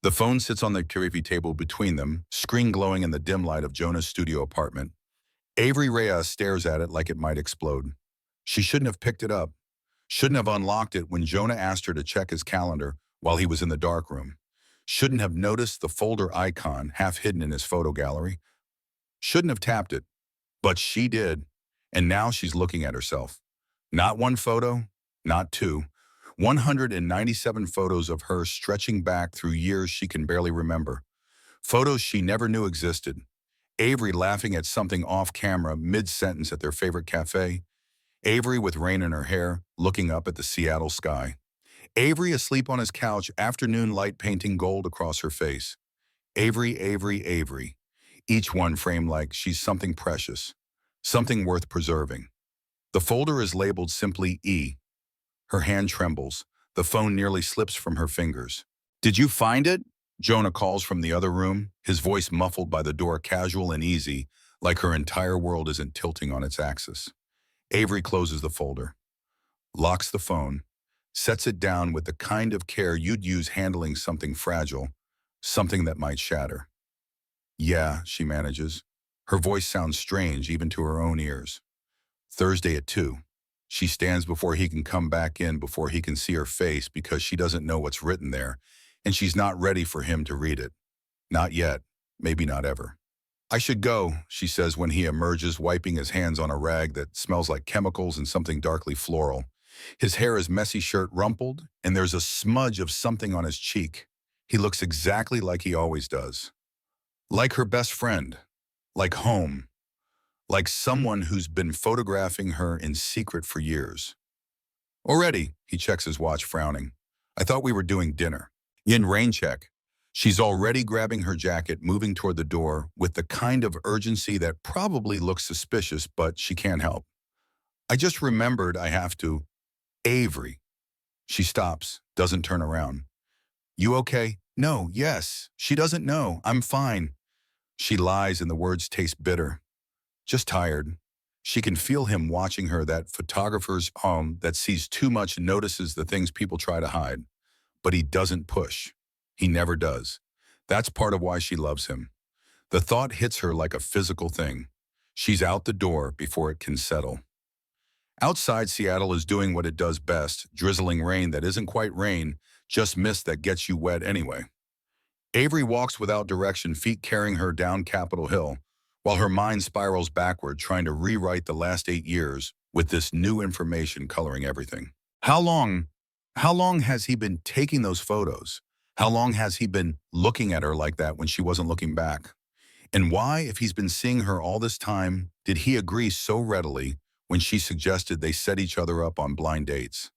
The phone sits on the coffee table between them, screen glowing in the dim light of Jonah's studio apartment. Avery Reyes stares at it like it might explode. She shouldn't have picked it up, shouldn't have unlocked it when Jonah asked her to check his calendar while he was in the darkroom, shouldn't have noticed the folder icon half hidden in his photo gallery, shouldn't have tapped it, but she did, and now she's looking at herself. Not one photo, not two, 197 photos of her stretching back through years she can barely remember. Photos she never knew existed. Avery laughing at something off camera mid-sentence at their favorite cafe. Avery with rain in her hair, looking up at the Seattle sky. Avery asleep on his couch, afternoon light painting gold across her face. Avery, Avery, Avery. Each one framed like she's something precious, something worth preserving. The folder is labeled simply E. Her hand trembles. The phone nearly slips from her fingers. "Did you find it?" Jonah calls from the other room, his voice muffled by the door, casual and easy, like her entire world isn't tilting on its axis. Avery closes the folder, locks the phone, sets it down with the kind of care you'd use handling something fragile, something that might shatter. "Yeah," she manages. Her voice sounds strange even to her own ears. Thursday at 2. She stands before he can come back in, before he can see her face, because she doesn't know what's written there, and she's not ready for him to read it. Not yet, maybe not ever. "I should go," she says when he emerges, wiping his hands on a rag that smells like chemicals and something darkly floral. His hair is messy, shirt rumpled, and there's a smudge of something on his cheek. He looks exactly like he always does. Like her best friend. Like home. Like someone who's been photographing her in secret for years. "Already," he checks his watch, frowning. "I thought we were doing dinner." In rain check. She's already grabbing her jacket, moving toward the door with the kind of urgency that probably looks suspicious, but she can't help. "I just remembered I have to." "Avery." She stops, doesn't turn around. "You okay?" "No, yes." She doesn't know. "I'm fine." She lies and the words taste bitter. Just tired. She can feel him watching her, that photographer's that sees too much, notices the things people try to hide. But he doesn't push. He never does. That's part of why she loves him. The thought hits her like a physical thing. She's out the door before it can settle. Outside, Seattle is doing what it does best, drizzling rain that isn't quite rain, just mist that gets you wet anyway. Avery walks without direction, feet carrying her down Capitol Hill, while her mind spirals backward, trying to rewrite the last 8 years with this new information coloring everything. How long? How long has he been taking those photos? How long has he been looking at her like that when she wasn't looking back? And why, if he's been seeing her all this time, did he agree so readily when she suggested they set each other up on blind dates?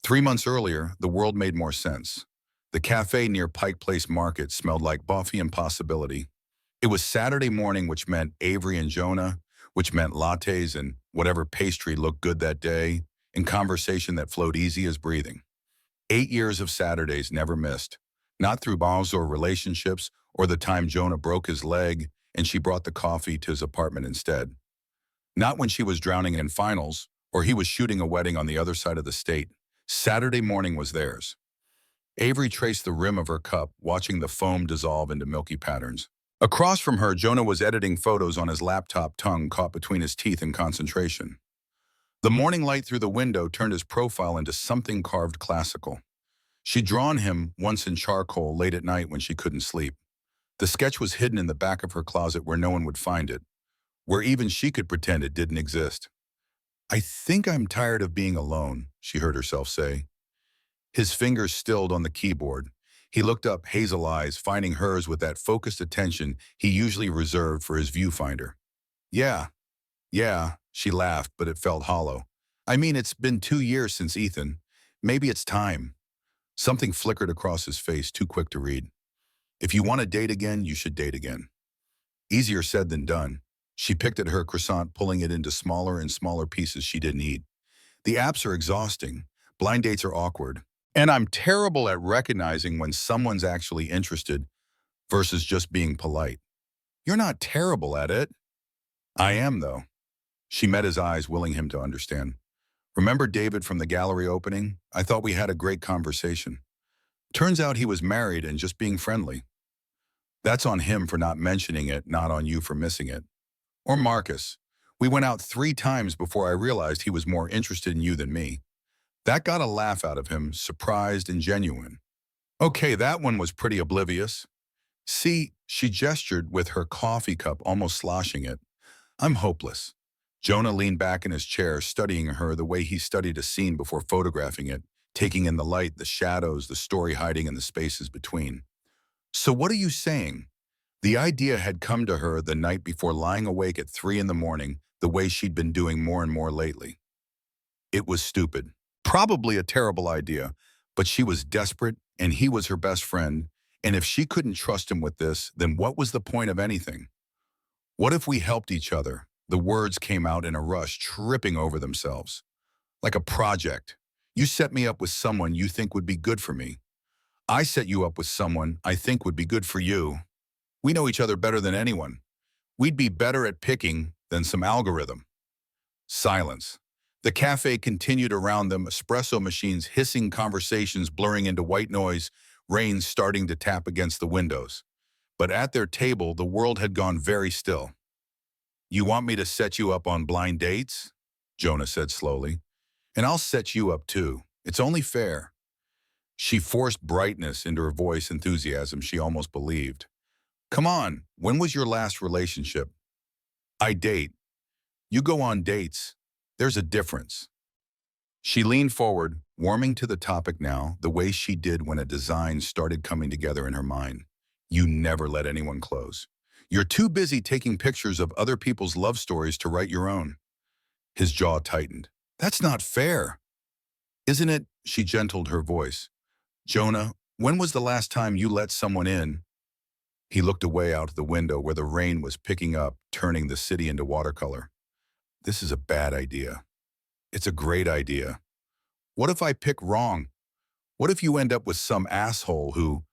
3 months earlier, the world made more sense. The cafe near Pike Place Market smelled like Buffy and possibility. It was Saturday morning, which meant Avery and Jonah, which meant lattes and whatever pastry looked good that day, and conversation that flowed easy as breathing. 8 years of Saturdays never missed, not through balls or relationships or the time Jonah broke his leg and she brought the coffee to his apartment instead. Not when she was drowning in finals or he was shooting a wedding on the other side of the state. Saturday morning was theirs. Avery traced the rim of her cup, watching the foam dissolve into milky patterns. Across from her, Jonah was editing photos on his laptop, tongue caught between his teeth in concentration. The morning light through the window turned his profile into something carved classical. She'd drawn him once in charcoal late at night when she couldn't sleep. The sketch was hidden in the back of her closet where no one would find it, where even she could pretend it didn't exist. "I think I'm tired of being alone," she heard herself say. His fingers stilled on the keyboard. He looked up, hazel eyes, finding hers with that focused attention he usually reserved for his viewfinder. Yeah, she laughed, but it felt hollow. "I mean, it's been 2 years since Ethan. Maybe it's time." Something flickered across his face, too quick to read. "If you want to date again, you should date again." Easier said than done. She picked at her croissant, pulling it into smaller and smaller pieces she didn't eat. The apps are exhausting. Blind dates are awkward. And I'm terrible at recognizing when someone's actually interested versus just being polite. "You're not terrible at it." "I am, though." She met his eyes, willing him to understand. "Remember David from the gallery opening? I thought we had a great conversation." Turns out he was married and just being friendly. That's on him for not mentioning it, not on you for missing it. Or Marcus. We went out 3 times before I realized he was more interested in you than me. That got a laugh out of him, surprised and genuine. Okay, that one was pretty oblivious. See, she gestured with her coffee cup, almost sloshing it. I'm hopeless. Jonah leaned back in his chair, studying her the way he studied a scene before photographing it, taking in the light, the shadows, the story hiding in the spaces between. So what are you saying? The idea had come to her the night before, lying awake at 3 in the morning, the way she'd been doing more and more lately. It was stupid. Probably a terrible idea, but she was desperate and he was her best friend, and if she couldn't trust him with this, then what was the point of anything? What if we helped each other? The words came out in a rush, tripping over themselves. Like a project. You set me up with someone you think would be good for me. I set you up with someone I think would be good for you. We know each other better than anyone. We'd be better at picking than some algorithm. Silence. The cafe continued around them, espresso machines hissing, conversations blurring into white noise, rain starting to tap against the windows. But at their table, the world had gone very still. You want me to set you up on blind dates? Jonah said slowly. And I'll set you up too. It's only fair. She forced brightness into her voice, enthusiasm she almost believed. Come on, when was your last relationship? I date. You go on dates. There's a difference. She leaned forward, warming to the topic now, the way she did when a design started coming together in her mind. You never let anyone close. You're too busy taking pictures of other people's love stories to write your own. His jaw tightened. That's not fair. Isn't it? She gentled her voice. Jonah, when was the last time you let someone in? He looked away out the window where the rain was picking up, turning the city into watercolor. This is a bad idea. It's a great idea. What if I pick wrong? What if you end up with some asshole who,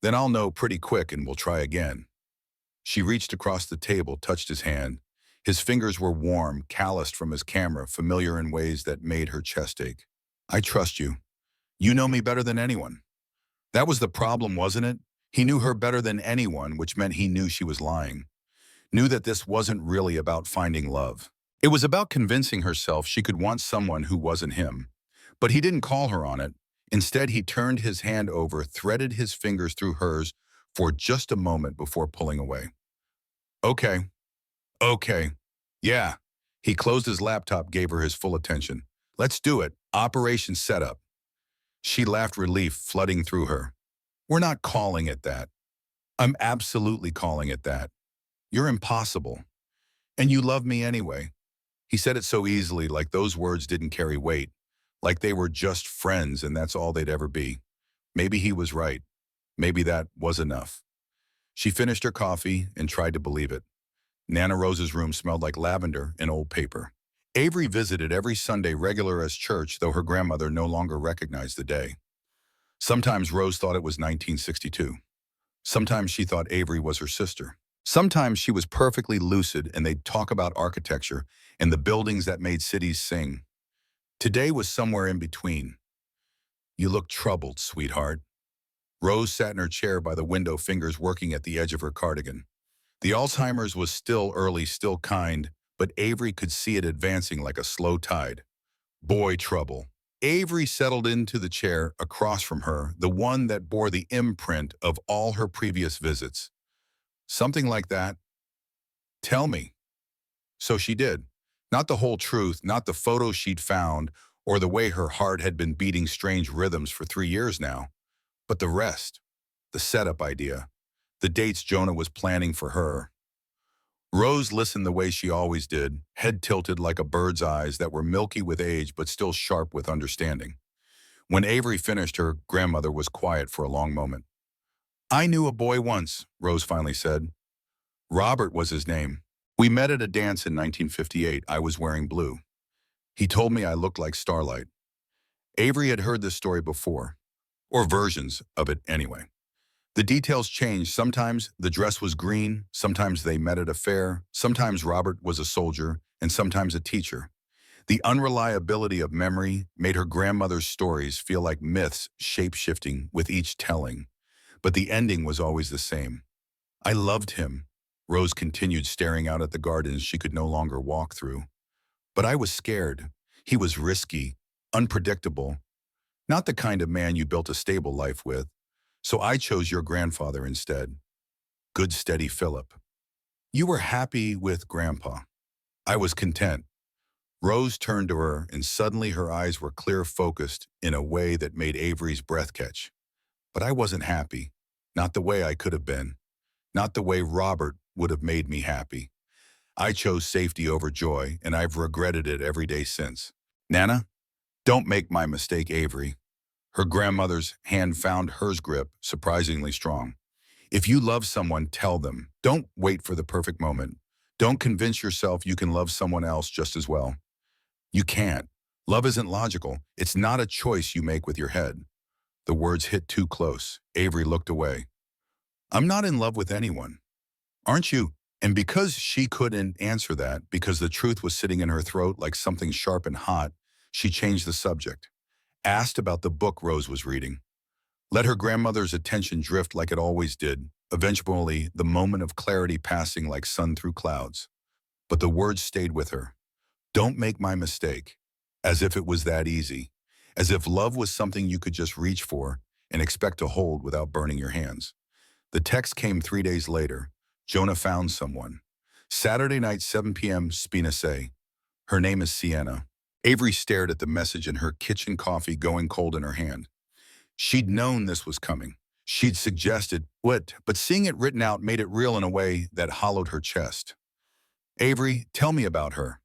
then I'll know pretty quick and we'll try again. She reached across the table, touched his hand. His fingers were warm, calloused from his camera, familiar in ways that made her chest ache. I trust you. You know me better than anyone. That was the problem, wasn't it? He knew her better than anyone, which meant he knew she was lying. Knew that this wasn't really about finding love. It was about convincing herself she could want someone who wasn't him. But he didn't call her on it. Instead, he turned his hand over, threaded his fingers through hers for just a moment before pulling away. Okay. Okay. Yeah. He closed his laptop, gave her his full attention. Let's do it. Operation Setup. She laughed, relief flooding through her. We're not calling it that. I'm absolutely calling it that. You're impossible. And you love me anyway. He said it so easily, like those words didn't carry weight, like they were just friends and that's all they'd ever be. Maybe he was right. Maybe that was enough. She finished her coffee and tried to believe it. Nana Rose's room smelled like lavender and old paper. Avery visited every Sunday, regular as church, though her grandmother no longer recognized the day. Sometimes Rose thought it was 1962. Sometimes she thought Avery was her sister. Sometimes she was perfectly lucid and they'd talk about architecture and the buildings that made cities sing. Today was somewhere in between. You look troubled, sweetheart. Rose sat in her chair by the window, fingers working at the edge of her cardigan. The Alzheimer's was still early, still kind, but Avery could see it advancing like a slow tide. Boy trouble. Avery settled into the chair across from her, the one that bore the imprint of all her previous visits. Something like that. Tell me. So she did. Not the whole truth, not the photos she'd found, or the way her heart had been beating strange rhythms for 3 years now, but the rest, the setup idea, the dates Jonah was planning for her. Rose listened the way she always did, head tilted like a bird's eyes that were milky with age but still sharp with understanding. When Avery finished, her grandmother was quiet for a long moment. I knew a boy once, Rose finally said. Robert was his name. We met at a dance in 1958. I was wearing blue. He told me I looked like starlight. Avery had heard this story before, or versions of it anyway. The details changed. Sometimes the dress was green, sometimes they met at a fair, sometimes Robert was a soldier, and sometimes a teacher. The unreliability of memory made her grandmother's stories feel like myths shape-shifting with each telling, but the ending was always the same. I loved him. Rose continued, staring out at the gardens she could no longer walk through. But I was scared. He was risky, unpredictable, not the kind of man you built a stable life with. So I chose your grandfather instead. Good, steady Philip. You were happy with Grandpa. I was content. Rose turned to her, and suddenly her eyes were clear, focused in a way that made Avery's breath catch. But I wasn't happy. Not the way I could have been. Not the way Robert would have made me happy. I chose safety over joy, and I've regretted it every day since. Nana, don't make my mistake, Avery. Her grandmother's hand found hers grip surprisingly strong. If you love someone, tell them. Don't wait for the perfect moment. Don't convince yourself you can love someone else just as well. You can't. Love isn't logical. It's not a choice you make with your head. The words hit too close. Avery looked away. I'm not in love with anyone. Aren't you? And because she couldn't answer that, because the truth was sitting in her throat like something sharp and hot, she changed the subject. Asked about the book Rose was reading. Let her grandmother's attention drift like it always did, eventually the moment of clarity passing like sun through clouds. But the words stayed with her. Don't make my mistake. As if it was that easy. As if love was something you could just reach for and expect to hold without burning your hands. The text came 3 days later. Jonah found someone. Saturday night, 7 p.m., Spina say. Her name is Sienna. Avery stared at the message and her kitchen coffee going cold in her hand. She'd known this was coming. She'd suggested what, but seeing it written out made it real in a way that hollowed her chest. Avery, tell me about her.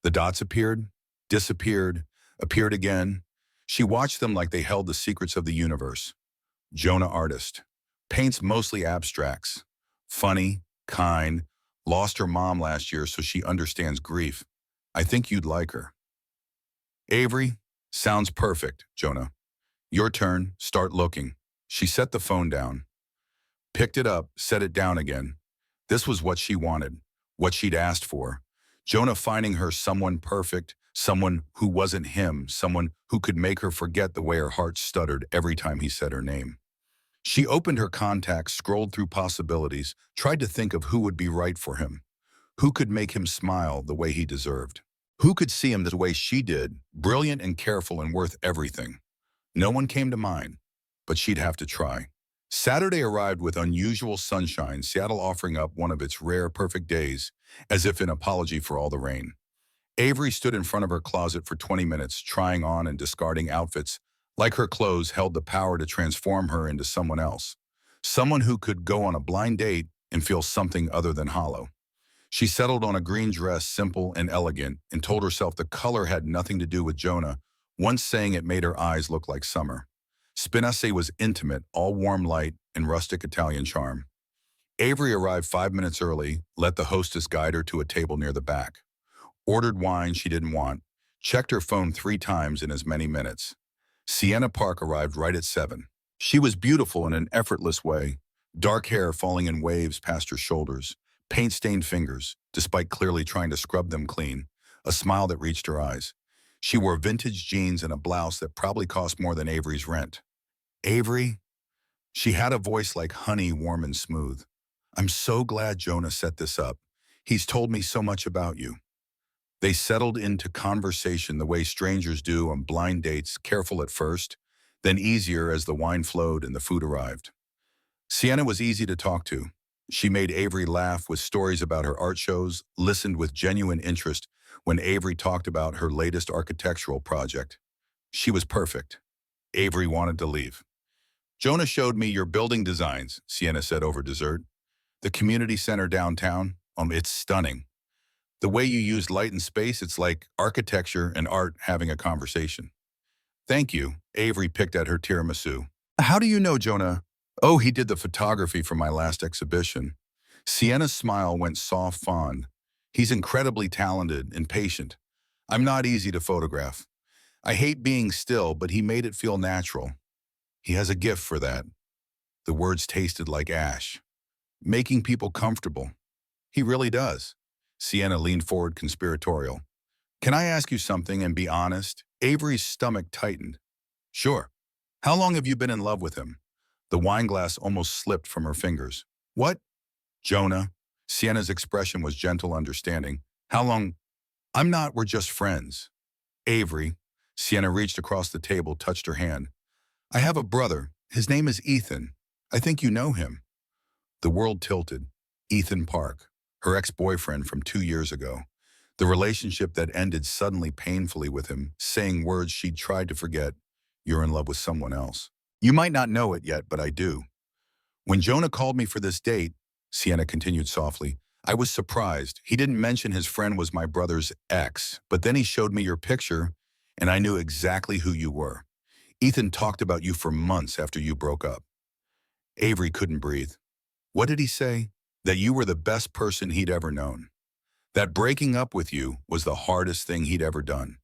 The dots appeared, disappeared, appeared again. She watched them like they held the secrets of the universe. Jonah, artist. Paints mostly abstracts. Funny, kind, lost her mom last year so she understands grief. I think you'd like her. Avery, sounds perfect, Jonah. Your turn, start looking. She set the phone down. Picked it up, set it down again. This was what she wanted, what she'd asked for. Jonah finding her someone perfect, someone who wasn't him, someone who could make her forget the way her heart stuttered every time he said her name. She opened her contacts, scrolled through possibilities, tried to think of who would be right for him. Who could make him smile the way he deserved? Who could see him the way she did, brilliant and careful and worth everything? No one came to mind, but she'd have to try. Saturday arrived with unusual sunshine, Seattle offering up one of its rare perfect days, as if in apology for all the rain. Avery stood in front of her closet for 20 minutes, trying on and discarding outfits, like her clothes held the power to transform her into someone else. Someone who could go on a blind date and feel something other than hollow. She settled on a green dress, simple and elegant, and told herself the color had nothing to do with Jonah, once saying it made her eyes look like summer. Spinace was intimate, all warm light and rustic Italian charm. Avery arrived 5 minutes early, let the hostess guide her to a table near the back. Ordered wine she didn't want, checked her phone 3 times in as many minutes. Sienna Park arrived right at 7. She was beautiful in an effortless way, dark hair falling in waves past her shoulders, paint-stained fingers, despite clearly trying to scrub them clean, a smile that reached her eyes. She wore vintage jeans and a blouse that probably cost more than Avery's rent. Avery? She had a voice like honey, warm and smooth. I'm so glad Jonah set this up. He's told me so much about you. They settled into conversation the way strangers do on blind dates, careful at first, then easier as the wine flowed and the food arrived. Sienna was easy to talk to. She made Avery laugh with stories about her art shows, listened with genuine interest when Avery talked about her latest architectural project. She was perfect. Avery wanted to leave. Jonah showed me your building designs, Sienna said over dessert. The community center downtown, it's stunning. The way you used light and space, it's like architecture and art having a conversation. Thank you, Avery picked at her tiramisu. How do you know, Jonah? Oh, he did the photography for my last exhibition. Sienna's smile went soft, fond. He's incredibly talented and patient. I'm not easy to photograph. I hate being still, but he made it feel natural. He has a gift for that. The words tasted like ash. Making people comfortable. He really does. Sienna leaned forward, conspiratorial. Can I ask you something and be honest? Avery's stomach tightened. Sure. How long have you been in love with him? The wine glass almost slipped from her fingers. What? Jonah. Sienna's expression was gentle understanding. How long? I'm not, we're just friends. Avery. Sienna reached across the table, touched her hand. I have a brother. His name is Ethan. I think you know him. The world tilted. Ethan Park, her ex-boyfriend from 2 years ago. The relationship that ended suddenly painfully with him, saying words she'd tried to forget. You're in love with someone else. You might not know it yet, but I do. When Jonah called me for this date, Sienna continued softly, I was surprised. He didn't mention his friend was my brother's ex, but then he showed me your picture, and I knew exactly who you were. Ethan talked about you for months after you broke up. Avery couldn't breathe. What did he say? That you were the best person he'd ever known. That breaking up with you was the hardest thing he'd ever done.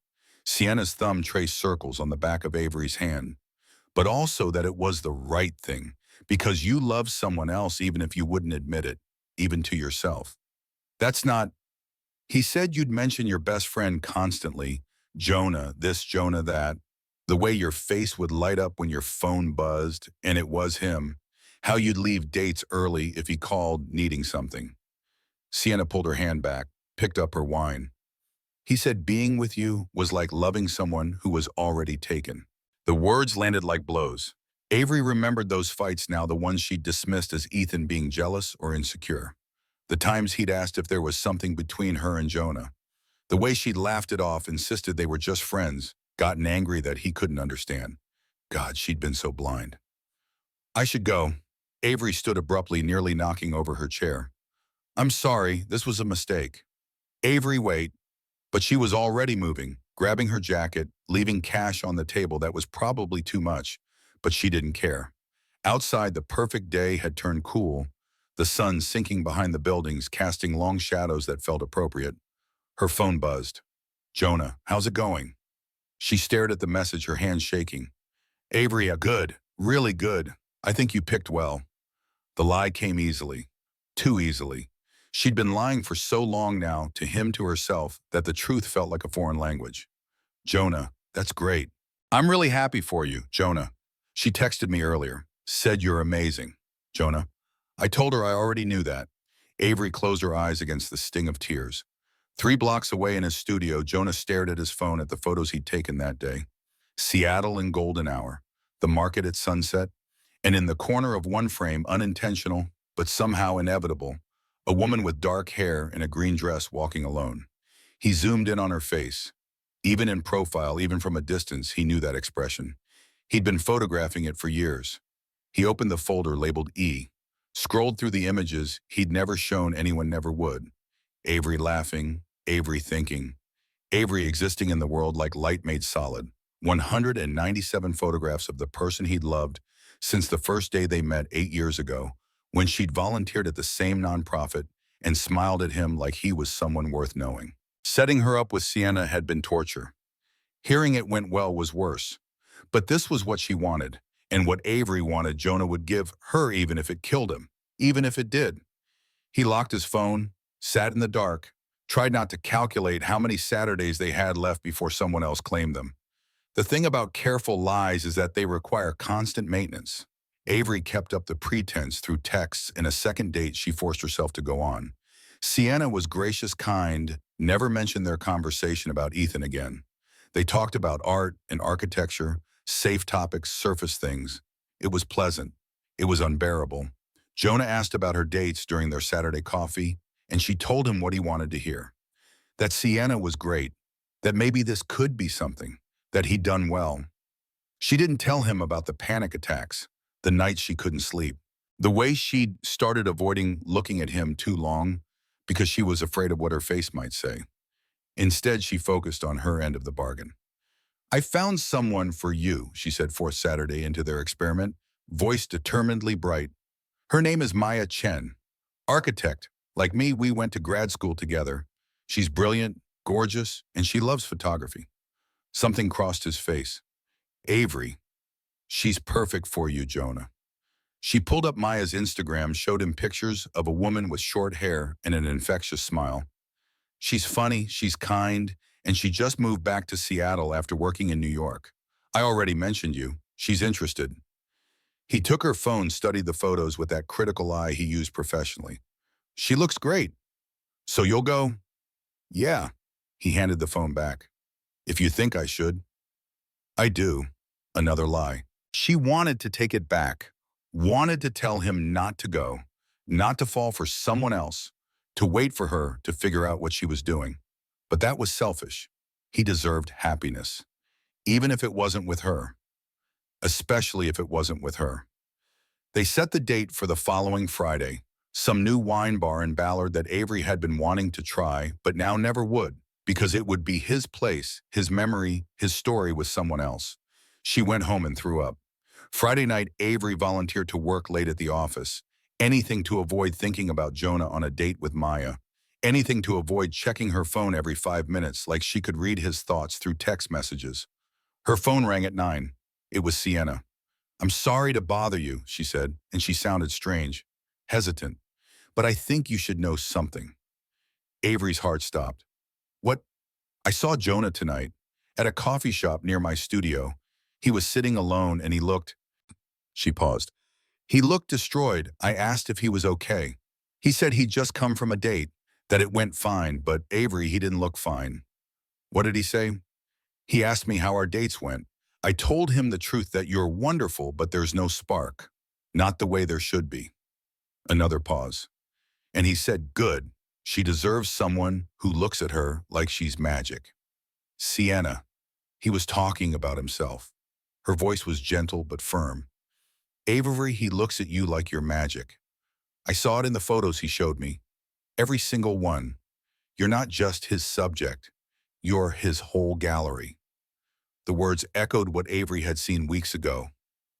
Sienna's thumb traced circles on the back of Avery's hand, but also that it was the right thing, because you loved someone else even if you wouldn't admit it, even to yourself. That's not... He said you'd mention your best friend constantly, Jonah this, Jonah that, the way your face would light up when your phone buzzed, and it was him, how you'd leave dates early if he called needing something. Sienna pulled her hand back, picked up her wine. He said being with you was like loving someone who was already taken. The words landed like blows. Avery remembered those fights now, the ones she'd dismissed as Ethan being jealous or insecure. The times he'd asked if there was something between her and Jonah. The way she'd laughed it off, insisted they were just friends, gotten angry that he couldn't understand. God, she'd been so blind. I should go. Avery stood abruptly, nearly knocking over her chair. I'm sorry, this was a mistake. Avery, wait. But she was already moving, grabbing her jacket, leaving cash on the table that was probably too much, but she didn't care. Outside, the perfect day had turned cool, the sun sinking behind the buildings, casting long shadows that felt appropriate. Her phone buzzed. Jonah, how's it going? She stared at the message, her hands shaking. Avery, good, really good. I think you picked well. The lie came easily, too easily. She'd been lying for so long now, to him, to herself, that the truth felt like a foreign language. Jonah, that's great. I'm really happy for you, Jonah. She texted me earlier, said you're amazing. Jonah, I told her I already knew that. Avery closed her eyes against the sting of tears. 3 blocks away in his studio, Jonah stared at his phone at the photos he'd taken that day. Seattle in golden hour, the market at sunset, and in the corner of one frame, unintentional, but somehow inevitable, a woman with dark hair and a green dress walking alone. He zoomed in on her face. Even in profile, even from a distance, he knew that expression. He'd been photographing it for years. He opened the folder labeled E, scrolled through the images he'd never shown anyone, never would. Avery laughing, Avery thinking, Avery existing in the world like light made solid. 197 photographs of the person he'd loved since the first day they met 8 years ago, when she'd volunteered at the same nonprofit and smiled at him like he was someone worth knowing. Setting her up with Sienna had been torture. Hearing it went well was worse. But this was what she wanted, and what Avery wanted Jonah would give her, even if it killed him, even if it did. He locked his phone, sat in the dark, tried not to calculate how many Saturdays they had left before someone else claimed them. The thing about careful lies is that they require constant maintenance. Avery kept up the pretense through texts, and a second date she forced herself to go on. Sienna was gracious, kind, never mentioned their conversation about Ethan again. They talked about art and architecture, safe topics, surface things. It was pleasant. It was unbearable. Jonah asked about her dates during their Saturday coffee, and she told him what he wanted to hear. That Sienna was great, that maybe this could be something, that he'd done well. She didn't tell him about the panic attacks, the nights she couldn't sleep, the way she'd started avoiding looking at him too long because she was afraid of what her face might say. Instead, she focused on her end of the bargain. I found someone for you, she said fourth Saturday into their experiment, voice determinedly bright. Her name is Maya Chen. Architect. Like me, we went to grad school together. She's brilliant, gorgeous, and she loves photography. Something crossed his face. Avery. She's perfect for you, Jonah. She pulled up Maya's Instagram, showed him pictures of a woman with short hair and an infectious smile. She's funny, she's kind, and she just moved back to Seattle after working in New York. I already mentioned you. She's interested. He took her phone, studied the photos with that critical eye he used professionally. She looks great. So you'll go? Yeah. He handed the phone back. If you think I should. I do. Another lie. She wanted to take it back, wanted to tell him not to go, not to fall for someone else, to wait for her to figure out what she was doing. But that was selfish. He deserved happiness, even if it wasn't with her, especially if it wasn't with her. They set the date for the following Friday, some new wine bar in Ballard that Avery had been wanting to try, but now never would, because it would be his place, his memory, his story with someone else. She went home and threw up. Friday night, Avery volunteered to work late at the office. Anything to avoid thinking about Jonah on a date with Maya. Anything to avoid checking her phone every 5 minutes like she could read his thoughts through text messages. Her phone rang at 9. It was Sienna. I'm sorry to bother you, she said, and she sounded strange, hesitant. But I think you should know something. Avery's heart stopped. What? I saw Jonah tonight, at a coffee shop near my studio. He was sitting alone and he looked. She paused. He looked destroyed. I asked if he was okay. He said he'd just come from a date, that it went fine, but Avery, he didn't look fine. What did he say? He asked me how our dates went. I told him the truth that you're wonderful, but there's no spark. Not the way there should be. Another pause. And he said, good. She deserves someone who looks at her like she's magic. Sienna. He was talking about himself. Her voice was gentle but firm. Avery, he looks at you like you're magic. I saw it in the photos he showed me. Every single one. You're not just his subject. You're his whole gallery. The words echoed what Avery had seen weeks ago.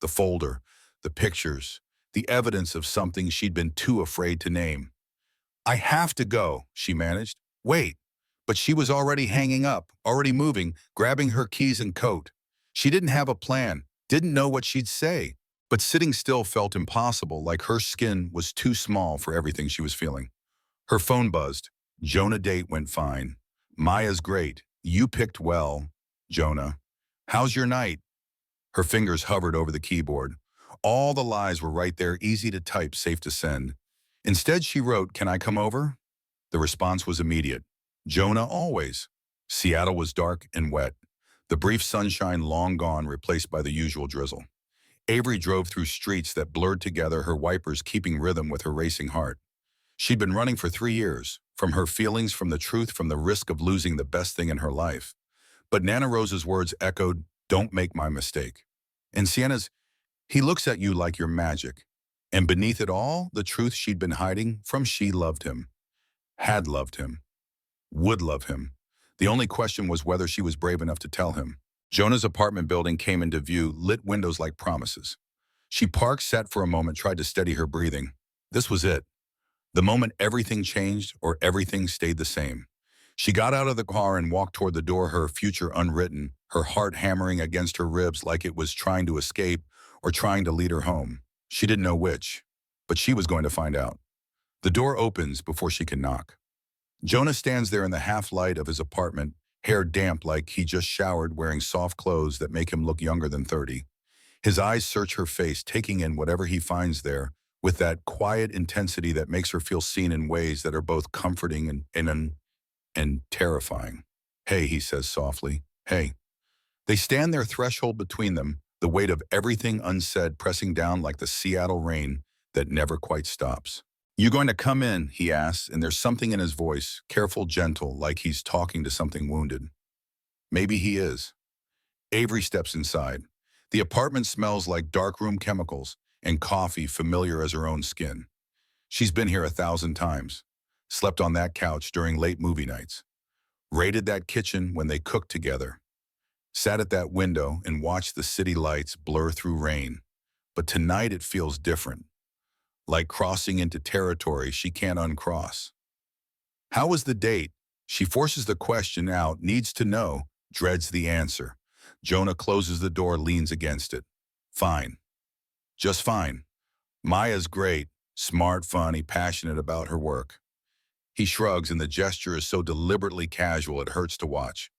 The folder, the pictures, the evidence of something she'd been too afraid to name. I have to go, she managed. Wait. But she was already hanging up, already moving, grabbing her keys and coat. She didn't have a plan, didn't know what she'd say. But sitting still felt impossible, like her skin was too small for everything she was feeling. Her phone buzzed. Jonah date went fine. Maya's great. You picked well, Jonah. How's your night? Her fingers hovered over the keyboard. All the lies were right there, easy to type, safe to send. Instead, she wrote, can I come over? The response was immediate. Jonah always. Seattle was dark and wet. The brief sunshine long gone, replaced by the usual drizzle. Avery drove through streets that blurred together, her wipers keeping rhythm with her racing heart. She'd been running for 3 years, from her feelings, from the truth, from the risk of losing the best thing in her life. But Nana Rose's words echoed, don't make my mistake. And Sienna's, he looks at you like you're magic. And beneath it all, the truth she'd been hiding from, she loved him, had loved him, would love him. The only question was whether she was brave enough to tell him. Jonah's apartment building came into view, lit windows like promises. She parked, sat for a moment, tried to steady her breathing. This was it. The moment everything changed or everything stayed the same. She got out of the car and walked toward the door, her future unwritten, her heart hammering against her ribs like it was trying to escape or trying to lead her home. She didn't know which, but she was going to find out. The door opens before she can knock. Jonah stands there in the half-light of his apartment, hair damp like he just showered, wearing soft clothes that make him look younger than 30. His eyes search her face, taking in whatever he finds there, with that quiet intensity that makes her feel seen in ways that are both comforting and terrifying. Hey, he says softly. Hey. They stand their threshold between them, the weight of everything unsaid pressing down like the Seattle rain that never quite stops. You going to come in, he asks, and there's something in his voice, careful, gentle, like he's talking to something wounded. Maybe he is. Avery steps inside. The apartment smells like darkroom chemicals and coffee familiar as her own skin. She's been here 1,000 times, slept on that couch during late movie nights, raided that kitchen when they cooked together, sat at that window and watched the city lights blur through rain. But tonight it feels different, like crossing into territory she can't uncross. How was the date? She forces the question out, needs to know, dreads the answer. Jonah closes the door, leans against it. Fine. Just fine. Maya's great, smart, funny, passionate about her work. He shrugs, and the gesture is so deliberately casual it hurts to watch.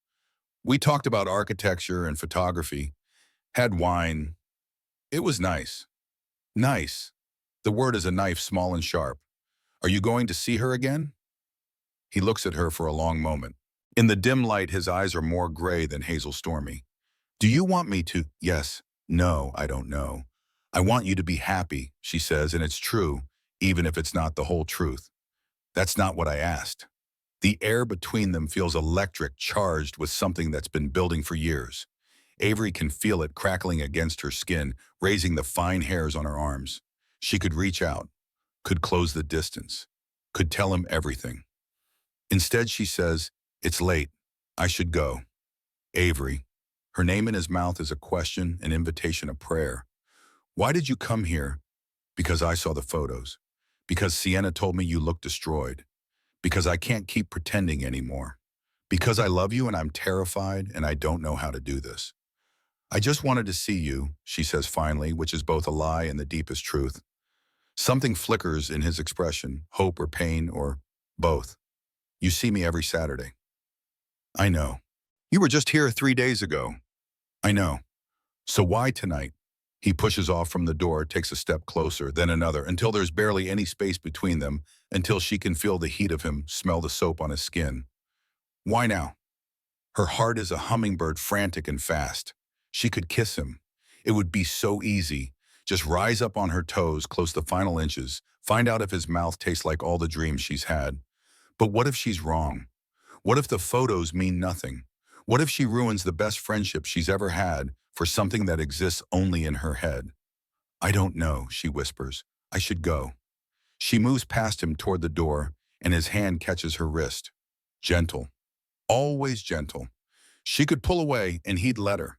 We talked about architecture and photography, had wine. It was nice. Nice. The word is a knife, small and sharp. Are you going to see her again? He looks at her for a long moment. In the dim light, his eyes are more gray than hazel stormy. Do you want me to? Yes. No, I don't know. I want you to be happy, she says, and it's true, even if it's not the whole truth. That's not what I asked. The air between them feels electric, charged with something that's been building for years. Avery can feel it crackling against her skin, raising the fine hairs on her arms. She could reach out, could close the distance, could tell him everything. Instead, she says, "It's late. I should go." Avery. Her name in his mouth is a question, an invitation, a prayer. Why did you come here? Because I saw the photos. Because Sienna told me you looked destroyed. Because I can't keep pretending anymore. Because I love you and I'm terrified and I don't know how to do this. I just wanted to see you, she says finally, which is both a lie and the deepest truth. Something flickers in his expression, hope or pain or both. You see me every Saturday. I know. You were just here 3 days ago. I know. So why tonight? He pushes off from the door, takes a step closer, then another, until there's barely any space between them, until she can feel the heat of him, smell the soap on his skin. Why now? Her heart is a hummingbird, frantic and fast. She could kiss him. It would be so easy. Just rise up on her toes, close the final inches, find out if his mouth tastes like all the dreams she's had. But what if she's wrong? What if the photos mean nothing? What if she ruins the best friendship she's ever had for something that exists only in her head? I don't know, she whispers. I should go. She moves past him toward the door, and his hand catches her wrist. Gentle. Always gentle. She could pull away, and he'd let her.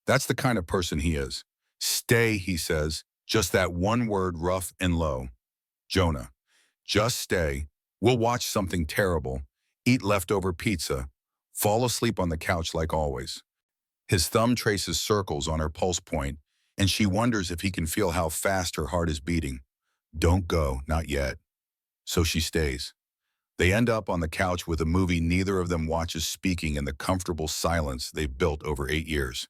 That's the kind of person he is. Stay, he says, just that one word, rough and low. Jonah. Just stay. We'll watch something terrible, eat leftover pizza, fall asleep on the couch like always. His thumb traces circles on her pulse point, and she wonders if he can feel how fast her heart is beating. Don't go, not yet. So she stays. They end up on the couch with a movie neither of them watches, speaking in the comfortable silence they've built over 8 years.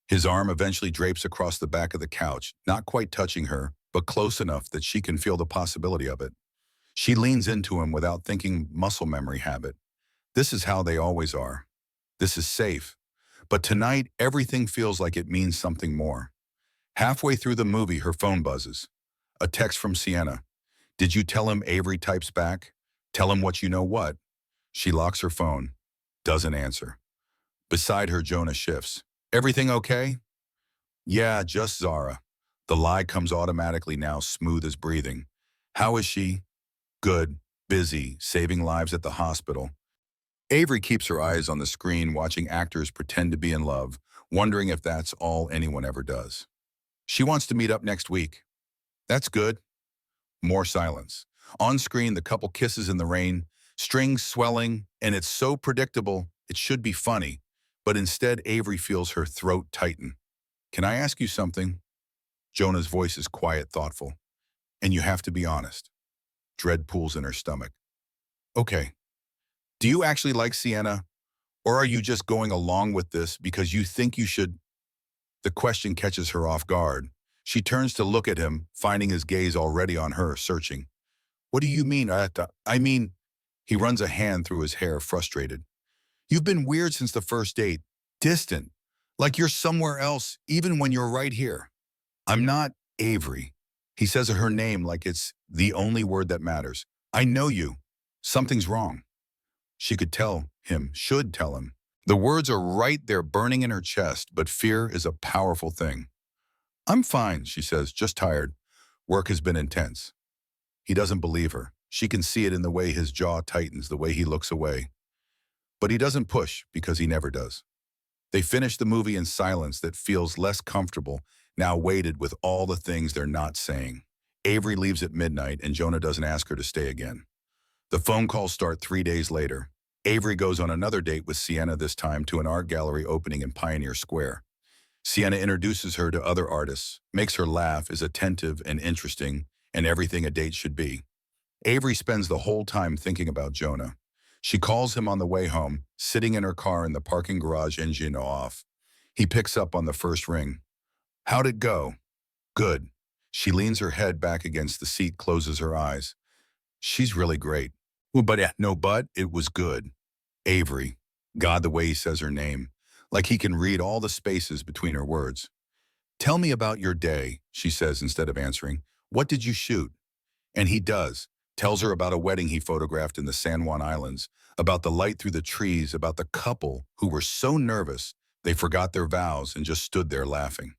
His arm eventually drapes across the back of the couch, not quite touching her, but close enough that she can feel the possibility of it. She leans into him without thinking, muscle memory habit. This is how they always are. This is safe. But tonight, everything feels like it means something more. Halfway through the movie, her phone buzzes. A text from Sienna. Did you tell him? Avery types back. Tell him what you know what. She locks her phone. Doesn't answer. Beside her, Jonah shifts. Everything okay? Yeah, just Zara. The lie comes automatically now, smooth as breathing. How is she? Good. Busy, saving lives at the hospital. Avery keeps her eyes on the screen, watching actors pretend to be in love, wondering if that's all anyone ever does. She wants to meet up next week. That's good. More silence. On screen, the couple kisses in the rain, strings swelling, and it's so predictable, it should be funny. But instead, Avery feels her throat tighten. Can I ask you something? Jonah's voice is quiet, thoughtful. And you have to be honest. Dread pools in her stomach. Okay. Do you actually like Sienna? Or are you just going along with this because you think you should? The question catches her off guard. She turns to look at him, finding his gaze already on her, searching. What do you mean? I mean, he runs a hand through his hair, frustrated. You've been weird since the first date. Distant. Like you're somewhere else, even when you're right here. I'm not Avery. He says her name like it's the only word that matters. I know you. Something's wrong. She could tell him, should tell him. The words are right there burning in her chest, but fear is a powerful thing. I'm fine, she says, just tired. Work has been intense. He doesn't believe her. She can see it in the way his jaw tightens, the way he looks away. But he doesn't push because he never does. They finish the movie in silence that feels less comfortable, now weighted with all the things they're not saying. Avery leaves at midnight and Jonah doesn't ask her to stay again. The phone calls start 3 days later. Avery goes on another date with Sienna, this time to an art gallery opening in Pioneer Square. Sienna introduces her to other artists, makes her laugh, is attentive and interesting, and everything a date should be. Avery spends the whole time thinking about Jonah. She calls him on the way home, sitting in her car in the parking garage, engine off. He picks up on the first ring. How'd it go? Good. She leans her head back against the seat, closes her eyes. She's really great. Well, but it was good. Avery. God, the way he says her name. Like he can read all the spaces between her words. Tell me about your day, she says instead of answering. What did you shoot? And he does. Tells her about a wedding he photographed in the San Juan Islands, about the light through the trees, about the couple who were so nervous they forgot their vows and just stood there laughing.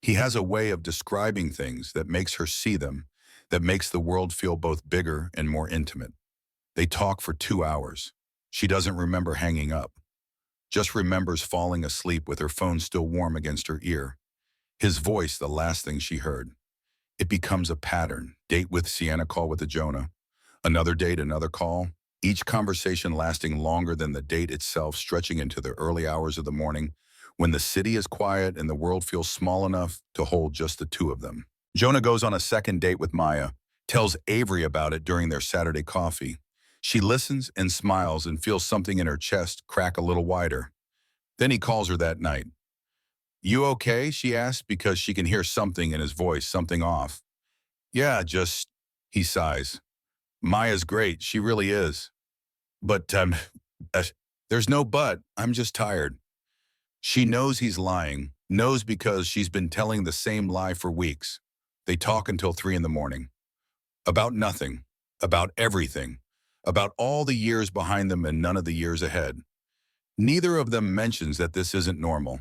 He has a way of describing things that makes her see them, that makes the world feel both bigger and more intimate. They talk for 2 hours. She doesn't remember hanging up, just remembers falling asleep with her phone still warm against her ear. His voice, the last thing she heard. It becomes a pattern. Date with Sienna, call with the Jonah. Another date, another call. Each conversation lasting longer than the date itself, stretching into the early hours of the morning, when the city is quiet and the world feels small enough to hold just the two of them. Jonah goes on a second date with Maya, tells Avery about it during their Saturday coffee. She listens and smiles and feels something in her chest crack a little wider. Then he calls her that night. You okay? She asks because she can hear something in his voice, something off. Yeah, just, he sighs. Maya's great, she really is. But, uh, there's no but, I'm just tired. She knows he's lying, knows because she's been telling the same lie for weeks. They talk until 3 in the morning. About nothing, about everything, about all the years behind them and none of the years ahead. Neither of them mentions that this isn't normal,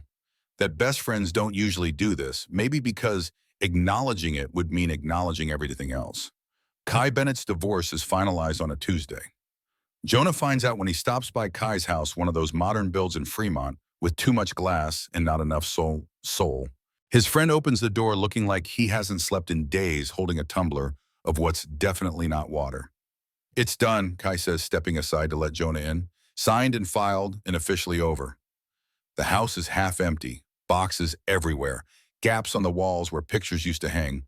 that best friends don't usually do this, maybe because acknowledging it would mean acknowledging everything else. Kai Bennett's divorce is finalized on a Tuesday. Jonah finds out when he stops by Kai's house, one of those modern builds in Fremont, with too much glass and not enough soul. His friend opens the door looking like he hasn't slept in days, holding a tumbler of what's definitely not water. It's done, Kai says, stepping aside to let Jonah in. Signed and filed and officially over. The house is half empty, boxes everywhere, gaps on the walls where pictures used to hang.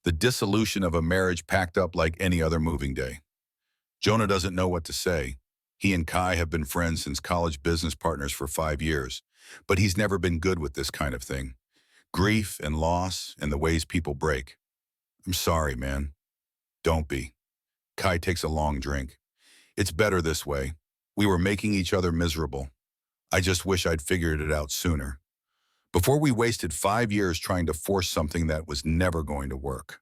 The dissolution of a marriage packed up like any other moving day. Jonah doesn't know what to say. He and Kai have been friends since college, business partners for 5 years, but he's never been good with this kind of thing. Grief and loss and the ways people break. I'm sorry, man. Don't be. Kai takes a long drink. It's better this way. We were making each other miserable. I just wish I'd figured it out sooner. Before we wasted 5 years trying to force something that was never going to work.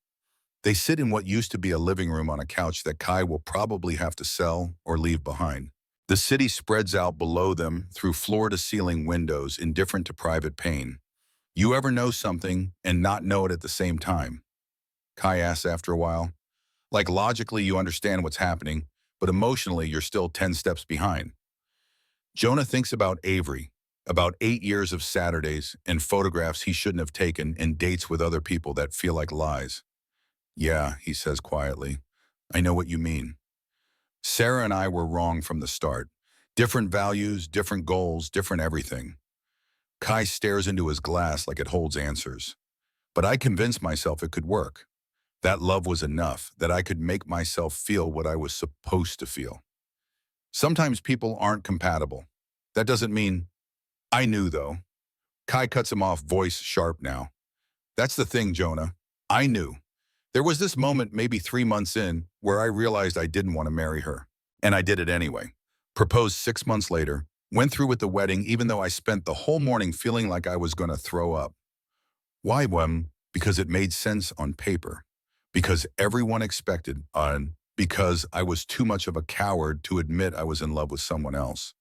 They sit in what used to be a living room on a couch that Kai will probably have to sell or leave behind. The city spreads out below them through floor-to-ceiling windows, indifferent to private pain. You ever know something and not know it at the same time? Kai asks after a while. Like logically you understand what's happening, but emotionally you're still 10 steps behind. Jonah thinks about Avery, about 8 years of Saturdays and photographs he shouldn't have taken and dates with other people that feel like lies. Yeah, he says quietly. I know what you mean. Sarah and I were wrong from the start. Different values, different goals, different everything. Kai stares into his glass like it holds answers. But I convinced myself it could work. That love was enough, that I could make myself feel what I was supposed to feel. Sometimes people aren't compatible. That doesn't mean... I knew, though. Kai cuts him off, voice sharp now. That's the thing, Jonah. I knew. There was this moment maybe 3 months in where I realized I didn't want to marry her. And I did it anyway. Proposed 6 months later, went through with the wedding even though I spent the whole morning feeling like I was going to throw up. Why? Because it made sense on paper. Because everyone expected, because I was too much of a coward to admit I was in love with someone else.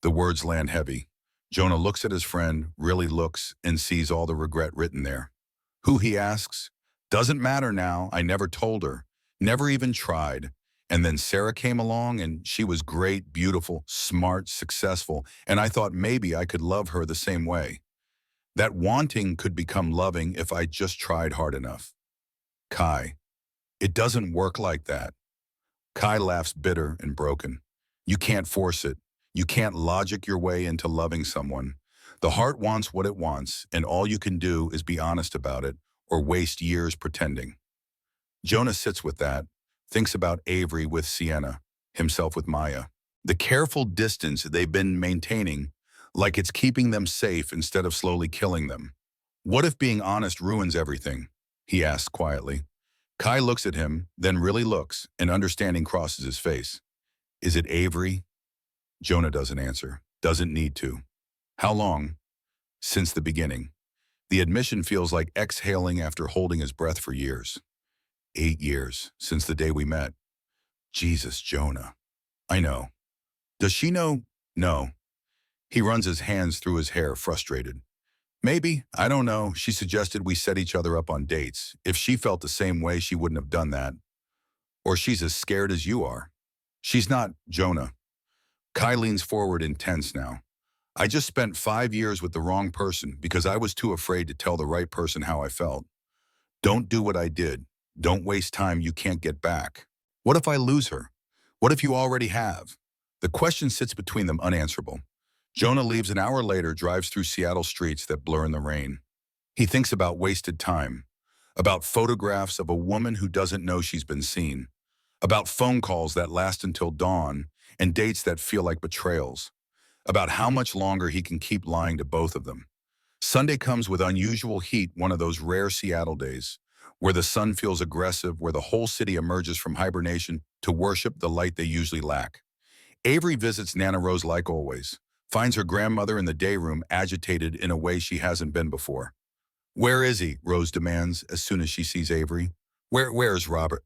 The words land heavy. Jonah looks at his friend, really looks, and sees all the regret written there. Who, he asks? Doesn't matter now, I never told her. Never even tried. And then Sarah came along and she was great, beautiful, smart, successful, and I thought maybe I could love her the same way. That wanting could become loving if I just tried hard enough. Kai. It doesn't work like that. Kai laughs bitter and broken. You can't force it. You can't logic your way into loving someone. The heart wants what it wants, and all you can do is be honest about it or waste years pretending. Jonah sits with that, thinks about Avery with Sienna, himself with Maya. The careful distance they've been maintaining, like it's keeping them safe instead of slowly killing them. What if being honest ruins everything? He asks quietly. Kai looks at him, then really looks, and understanding crosses his face. Is it Avery? Jonah doesn't answer. Doesn't need to. How long? Since the beginning. The admission feels like exhaling after holding his breath for years. 8 years, since the day we met. Jesus, Jonah. I know. Does she know? No. He runs his hands through his hair, frustrated. Maybe, I don't know. She suggested we set each other up on dates. If she felt the same way, she wouldn't have done that. Or she's as scared as you are. She's not, Jonah. Kai leans forward intense now. I just spent 5 years with the wrong person because I was too afraid to tell the right person how I felt. Don't do what I did. Don't waste time you can't get back. What if I lose her? What if you already have? The question sits between them unanswerable. Jonah leaves an hour later, drives through Seattle streets that blur in the rain. He thinks about wasted time, about photographs of a woman who doesn't know she's been seen, about phone calls that last until dawn and dates that feel like betrayals, about how much longer he can keep lying to both of them. Sunday comes with unusual heat, one of those rare Seattle days, where the sun feels aggressive, where the whole city emerges from hibernation to worship the light they usually lack. Avery visits Nana Rose like always, finds her grandmother in the day room agitated in a way she hasn't been before. Where is he? Rose demands as soon as she sees Avery. Where's Robert?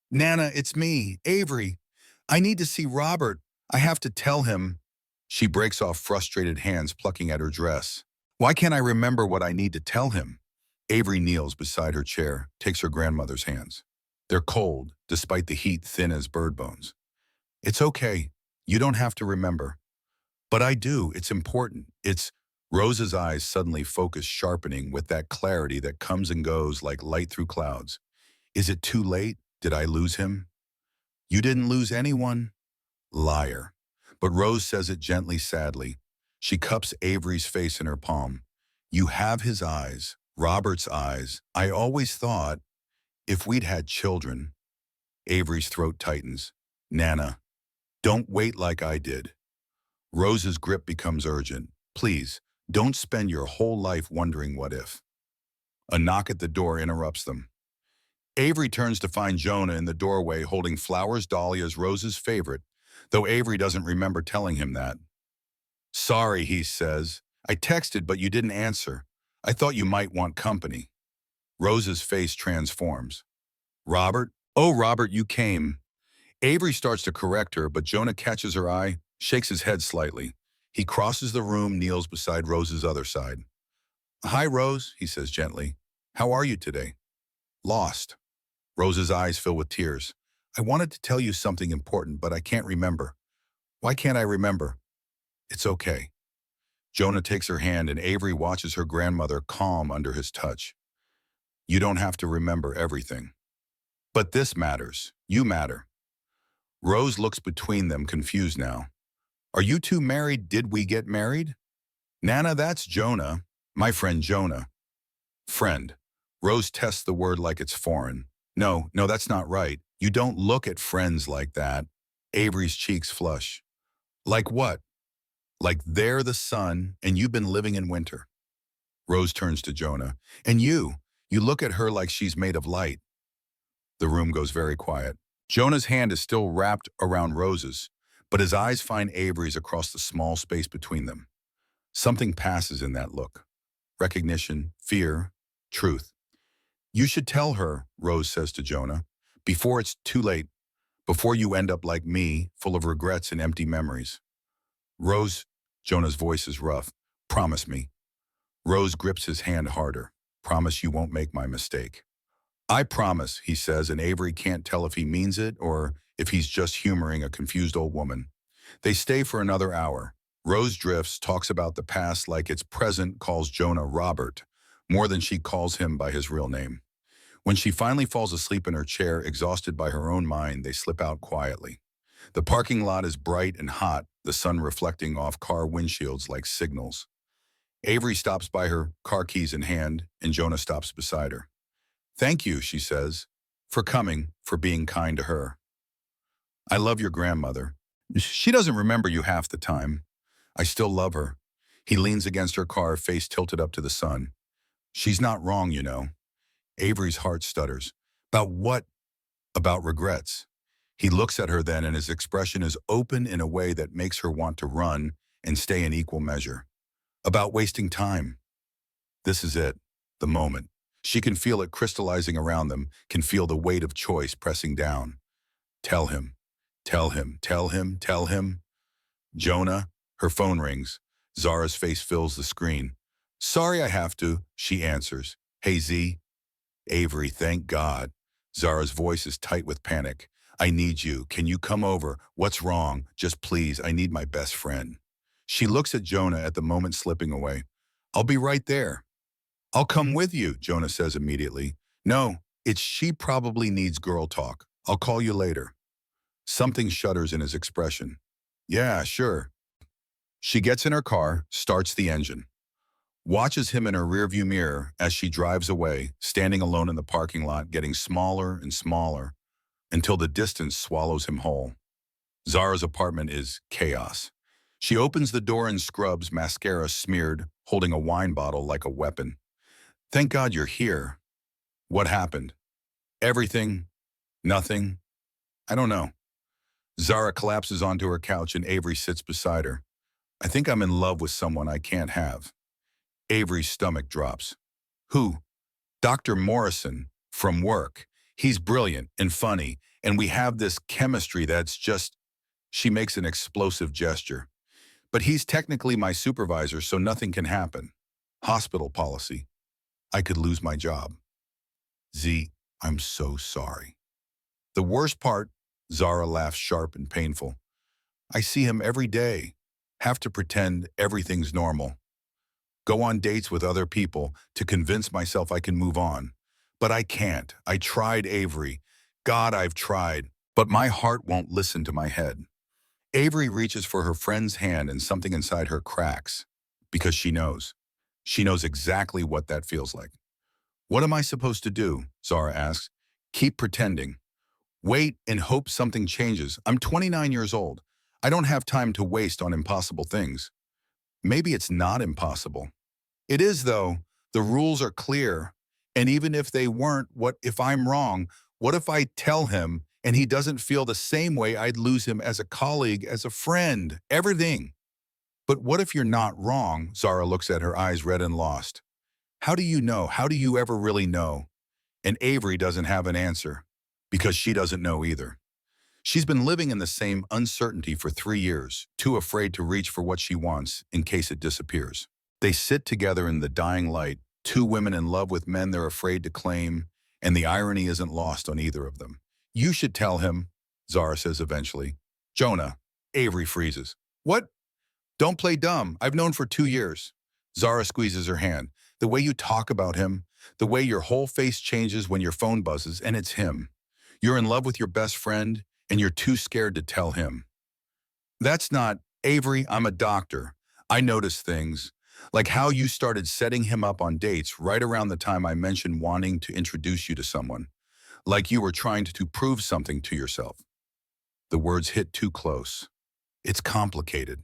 Nana, it's me, Avery. I need to see Robert. I have to tell him. She breaks off, frustrated hands plucking at her dress. Why can't I remember what I need to tell him? Avery kneels beside her chair, takes her grandmother's hands. They're cold, despite the heat thin as bird bones. It's okay. You don't have to remember. But I do. It's important. It's... Rose's eyes suddenly focus, sharpening with that clarity that comes and goes like light through clouds. Is it too late? Did I lose him? You didn't lose anyone? Liar. But Rose says it gently, sadly. She cups Avery's face in her palm. You have his eyes, Robert's eyes. I always thought, if we'd had children. Avery's throat tightens. Nana, don't wait like I did. Rose's grip becomes urgent. Please, don't spend your whole life wondering what if. A knock at the door interrupts them. Avery turns to find Jonah in the doorway holding flowers dahlias, Rose's favorite, though Avery doesn't remember telling him that. Sorry, he says. I texted, but you didn't answer. I thought you might want company. Rose's face transforms. Robert? Oh, Robert, you came. Avery starts to correct her, but Jonah catches her eye, shakes his head slightly. He crosses the room, kneels beside Rose's other side. Hi, Rose, he says gently. How are you today? Lost. Rose's eyes fill with tears. I wanted to tell you something important, but I can't remember. Why can't I remember? It's okay. Jonah takes her hand and Avery watches her grandmother calm under his touch. You don't have to remember everything. But this matters. You matter. Rose looks between them, confused now. Are you two married? Did we get married? Nana, that's Jonah. My friend Jonah. Friend. Rose tests the word like it's foreign. No, that's not right. You don't look at friends like that. Avery's cheeks flush. Like what? Like they're the sun and you've been living in winter. Rose turns to Jonah. And you look at her like she's made of light. The room goes very quiet. Jonah's hand is still wrapped around Rose's, but his eyes find Avery's across the small space between them. Something passes in that look. Recognition, fear, truth. You should tell her, Rose says to Jonah, before it's too late, before you end up like me, full of regrets and empty memories. Rose, Jonah's voice is rough. Promise me. Rose grips his hand harder. Promise you won't make my mistake. I promise, he says, and Avery can't tell if he means it or if he's just humoring a confused old woman. They stay for another hour. Rose drifts, talks about the past like it's present, calls Jonah Robert, more than she calls him by his real name. When she finally falls asleep in her chair, exhausted by her own mind, they slip out quietly. The parking lot is bright and hot, the sun reflecting off car windshields like signals. Avery stops by her, car keys in hand, and Jonah stops beside her. Thank you, she says. for coming, for being kind to her. I love your grandmother. She doesn't remember you half the time. I still love her. He leans against her car, face tilted up to the sun. She's not wrong, you know. Avery's heart stutters. About what? About regrets. He looks at her then, and his expression is open in a way that makes her want to run and stay in equal measure. About wasting time. This is it, the moment. She can feel it crystallizing around them, can feel the weight of choice pressing down. Tell him, tell him, tell him, tell him. Jonah, her phone rings. Zara's face fills the screen. Sorry I have to, she answers. Hey Z. Avery, thank God. Zara's voice is tight with panic. I need you. Can you come over? What's wrong? Just please, I need my best friend. She looks at Jonah at the moment slipping away. I'll be right there. I'll come with you, Jonah says immediately. No, it's she probably needs girl talk. I'll call you later. Something shudders in his expression. Yeah, sure. She gets in her car, starts the engine. Watches him in her rearview mirror as she drives away, standing alone in the parking lot, getting smaller and smaller, until the distance swallows him whole. Zara's apartment is chaos. She opens the door and scrubs, mascara smeared, holding a wine bottle like a weapon. Thank God you're here. What happened? Everything? Nothing? I don't know. Zara collapses onto her couch and Avery sits beside her. I think I'm in love with someone I can't have. Avery's stomach drops. Who? Dr. Morrison, from work. He's brilliant and funny, and we have this chemistry that's just... She makes an explosive gesture. But he's technically my supervisor, so nothing can happen. Hospital policy. I could lose my job. Z, I'm so sorry. The worst part, Zara laughs sharp and painful. I see him every day. Have to pretend everything's normal. Go on dates with other people to convince myself I can move on. But I can't. I tried, Avery. God, I've tried. But my heart won't listen to my head. Avery reaches for her friend's hand and something inside her cracks. Because she knows. She knows exactly what that feels like. What am I supposed to do? Zara asks. Keep pretending. Wait and hope something changes. I'm 29 years old. I don't have time to waste on impossible things. Maybe it's not impossible. It is, though. The rules are clear. And even if they weren't, what if I'm wrong? What if I tell him and he doesn't feel the same way? I'd lose him as a colleague, as a friend, everything. But what if you're not wrong? Zara looks at her, eyes red and lost. How do you know? How do you ever really know? And Avery doesn't have an answer, because she doesn't know either. She's been living in the same uncertainty for 3 years, too afraid to reach for what she wants in case it disappears. They sit together in the dying light, two women in love with men they're afraid to claim, and the irony isn't lost on either of them. You should tell him, Zara says eventually. Jonah. Avery freezes. What? Don't play dumb. I've known for 2 years. Zara squeezes her hand. The way you talk about him, the way your whole face changes when your phone buzzes, and it's him. You're in love with your best friend, and you're too scared to tell him. That's not, Avery, I'm a doctor. I notice things. Like how you started setting him up on dates right around the time I mentioned wanting to introduce you to someone. Like you were trying to prove something to yourself. The words hit too close. It's complicated.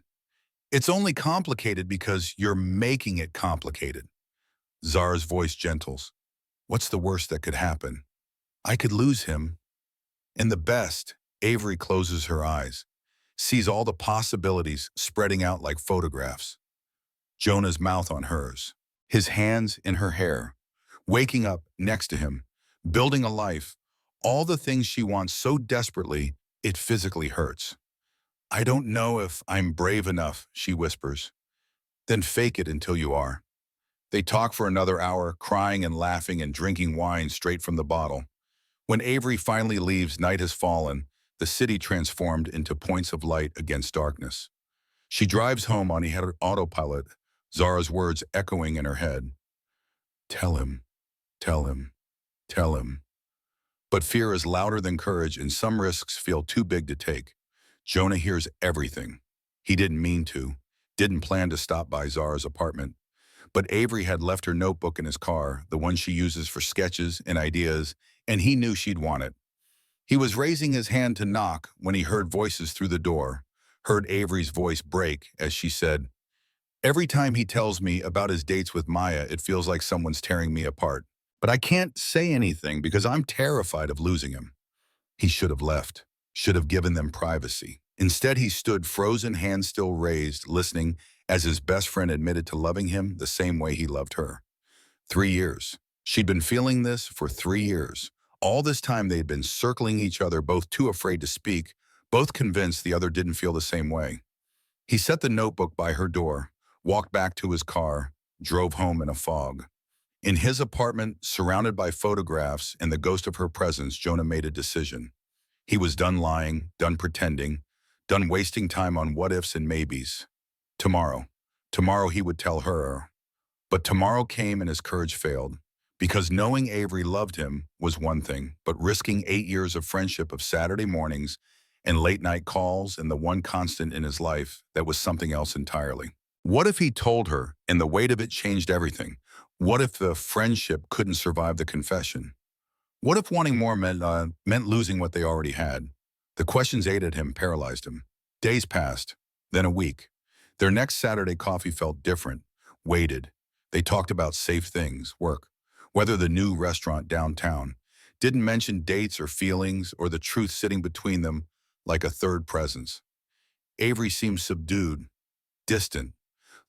It's only complicated because you're making it complicated. Zara's voice gentles. What's the worst that could happen? I could lose him. And the best, Avery closes her eyes, sees all the possibilities spreading out like photographs. Jonah's mouth on hers, his hands in her hair, waking up next to him, building a life, all the things she wants so desperately, it physically hurts. I don't know if I'm brave enough, she whispers. Then fake it until you are. They talk for another hour, crying and laughing and drinking wine straight from the bottle. When Avery finally leaves, night has fallen, the city transformed into points of light against darkness. She drives home on autopilot, Zara's words echoing in her head. Tell him, tell him, tell him. But fear is louder than courage, and some risks feel too big to take. Jonah hears everything. He didn't mean to, didn't plan to stop by Zara's apartment. But Avery had left her notebook in his car, the one she uses for sketches and ideas, and he knew she'd want it. He was raising his hand to knock when he heard voices through the door, heard Avery's voice break as she said, "Every time he tells me about his dates with Maya, it feels like someone's tearing me apart. But I can't say anything because I'm terrified of losing him." He should have left, should have given them privacy. Instead, he stood frozen, hands still raised, listening as his best friend admitted to loving him the same way he loved her. 3 years. She'd been feeling this for 3 years. All this time they'd been circling each other, both too afraid to speak, both convinced the other didn't feel the same way. He set the notebook by her door, walked back to his car, drove home in a fog. In his apartment, surrounded by photographs and the ghost of her presence, Jonah made a decision. He was done lying, done pretending, done wasting time on what-ifs and maybes. Tomorrow. Tomorrow he would tell her. But tomorrow came and his courage failed. Because knowing Avery loved him was one thing, but risking 8 years of friendship, of Saturday mornings and late-night calls, and the one constant in his life, that was something else entirely. What if he told her and the weight of it changed everything? What if the friendship couldn't survive the confession? What if wanting more meant losing what they already had? The questions ate at him, paralyzed him. Days passed, then a week. Their next Saturday coffee felt different, weighted. They talked about safe things, work, whether the new restaurant downtown. Didn't mention dates or feelings or the truth sitting between them like a third presence. Avery seemed subdued, distant,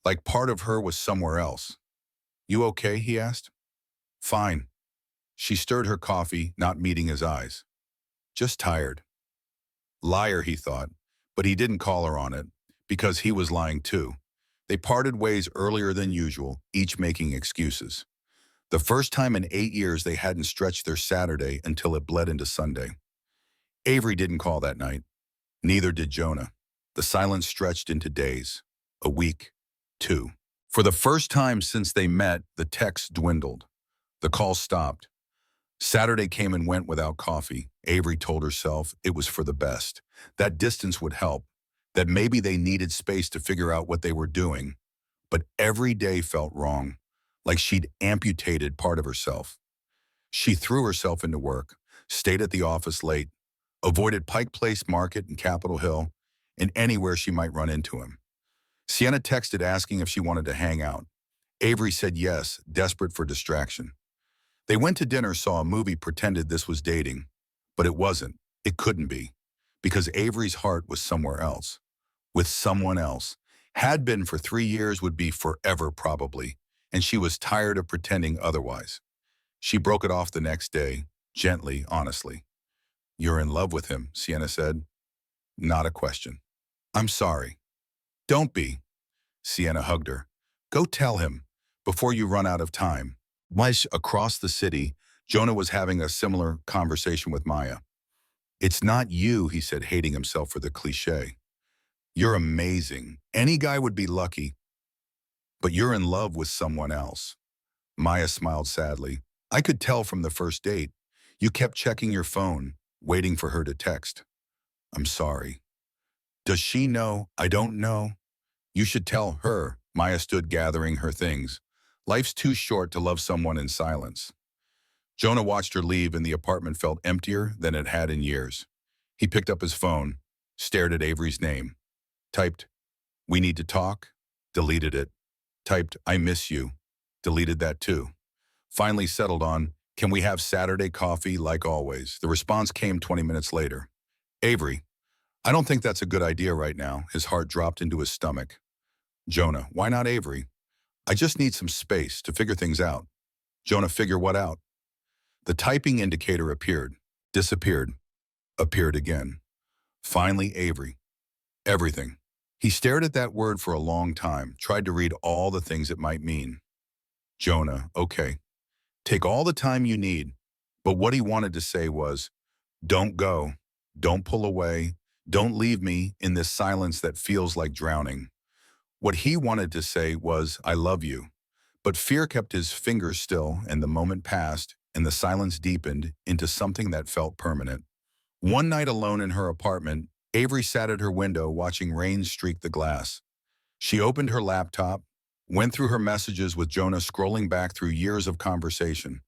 like part of her was somewhere else. "You okay?" he asked. "Fine." She stirred her coffee, not meeting his eyes. "Just tired." Liar, he thought, but he didn't call her on it, because he was lying too. They parted ways earlier than usual, each making excuses. The first time in 8 years they hadn't stretched their Saturday until it bled into Sunday. Avery didn't call that night. Neither did Jonah. The silence stretched into days, a week, 2. For the first time since they met, the texts dwindled. The calls stopped. Saturday came and went without coffee. Avery told herself it was for the best. That distance would help. That maybe they needed space to figure out what they were doing. But every day felt wrong, like she'd amputated part of herself. She threw herself into work, stayed at the office late, avoided Pike Place Market and Capitol Hill, and anywhere she might run into him. Sienna texted asking if she wanted to hang out. Avery said yes, desperate for distraction. They went to dinner, saw a movie, pretended this was dating. But it wasn't. It couldn't be. Because Avery's heart was somewhere else. With someone else. Had been for 3 years, would be forever probably. And she was tired of pretending otherwise. She broke it off the next day, gently, honestly. "You're in love with him," Sienna said. "Not a question." "I'm sorry." "Don't be." Sienna hugged her. "Go tell him, before you run out of time." Across the city, Jonah was having a similar conversation with Maya. "It's not you," he said, hating himself for the cliche. "You're amazing. Any guy would be lucky. But you're in love with someone else." Maya smiled sadly. "I could tell from the first date. You kept checking your phone, waiting for her to text." "I'm sorry." "Does she know I don't know?" "You should tell her." Maya stood gathering her things. Life's too short to love someone in silence. Jonah watched her leave, and the apartment felt emptier than it had in years. He picked up his phone, stared at Avery's name, typed, "We need to talk," deleted it, typed, "I miss you," deleted that too. Finally settled on, "Can we have Saturday coffee like always?" The response came 20 minutes later. "Avery, I don't think that's a good idea right now." His heart dropped into his stomach. Jonah, "Why not Avery?" "I just need some space to figure things out." Jonah, "Figure what out?" The typing indicator appeared, disappeared, appeared again. Finally, Avery. Everything. He stared at that word for a long time, tried to read all the things it might mean. Jonah, "Okay. Take all the time you need." But what he wanted to say was, "Don't go. Don't pull away. Don't leave me in this silence that feels like drowning." What he wanted to say was, "I love you." But fear kept his fingers still, and the moment passed, and the silence deepened into something that felt permanent. One night alone in her apartment, Avery sat at her window watching rain streak the glass. She opened her laptop, went through her messages with Jonah, scrolling back through years of conversation.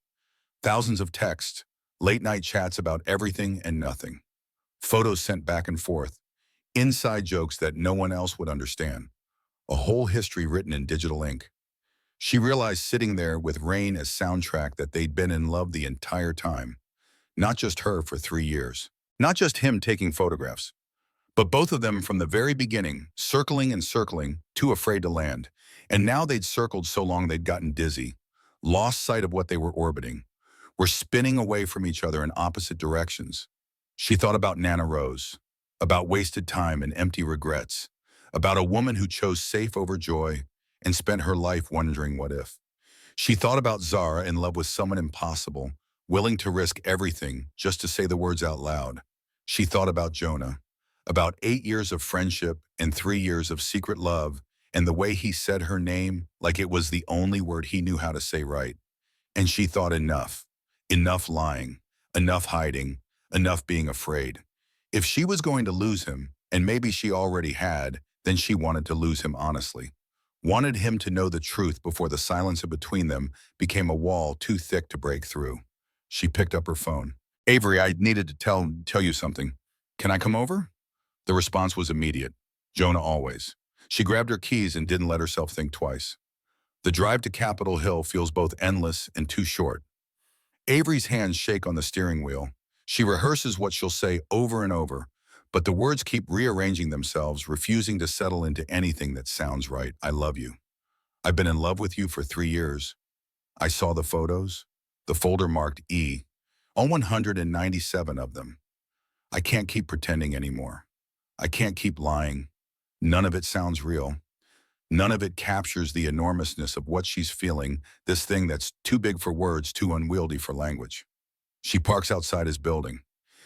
Thousands of texts, Late night chats about everything and nothing. Photos sent back and forth. Inside jokes that no one else would understand. A whole history written in digital ink. She realized sitting there with rain as soundtrack that they'd been in love the entire time. Not just her for 3 years. Not just him taking photographs. But both of them from the very beginning, circling and circling, too afraid to land. And now they'd circled so long they'd gotten dizzy, lost sight of what they were orbiting, were spinning away from each other in opposite directions. She thought about Nana Rose, about wasted time and empty regrets, about a woman who chose safe over joy and spent her life wondering what if. She thought about Zara in love with someone impossible, willing to risk everything just to say the words out loud. She thought about Jonah, about 8 years of friendship and 3 years of secret love, and the way he said her name like it was the only word he knew how to say right. And she thought enough. Enough lying, enough hiding, enough being afraid. If she was going to lose him, and maybe she already had, then she wanted to lose him honestly. Wanted him to know the truth before the silence in between them became a wall too thick to break through. She picked up her phone. Avery, I needed to tell you something. Can I come over? The response was immediate. Jonah always. She grabbed her keys and didn't let herself think twice. The drive to Capitol Hill feels both endless and too short. Avery's hands shake on the steering wheel. She rehearses what she'll say over and over, but the words keep rearranging themselves, refusing to settle into anything that sounds right. I love you. I've been in love with you for 3 years. I saw the photos, the folder marked E, all 197 of them. I can't keep pretending anymore. I can't keep lying. None of it sounds real. None of it captures the enormousness of what she's feeling, this thing that's too big for words, too unwieldy for language. She parks outside his building,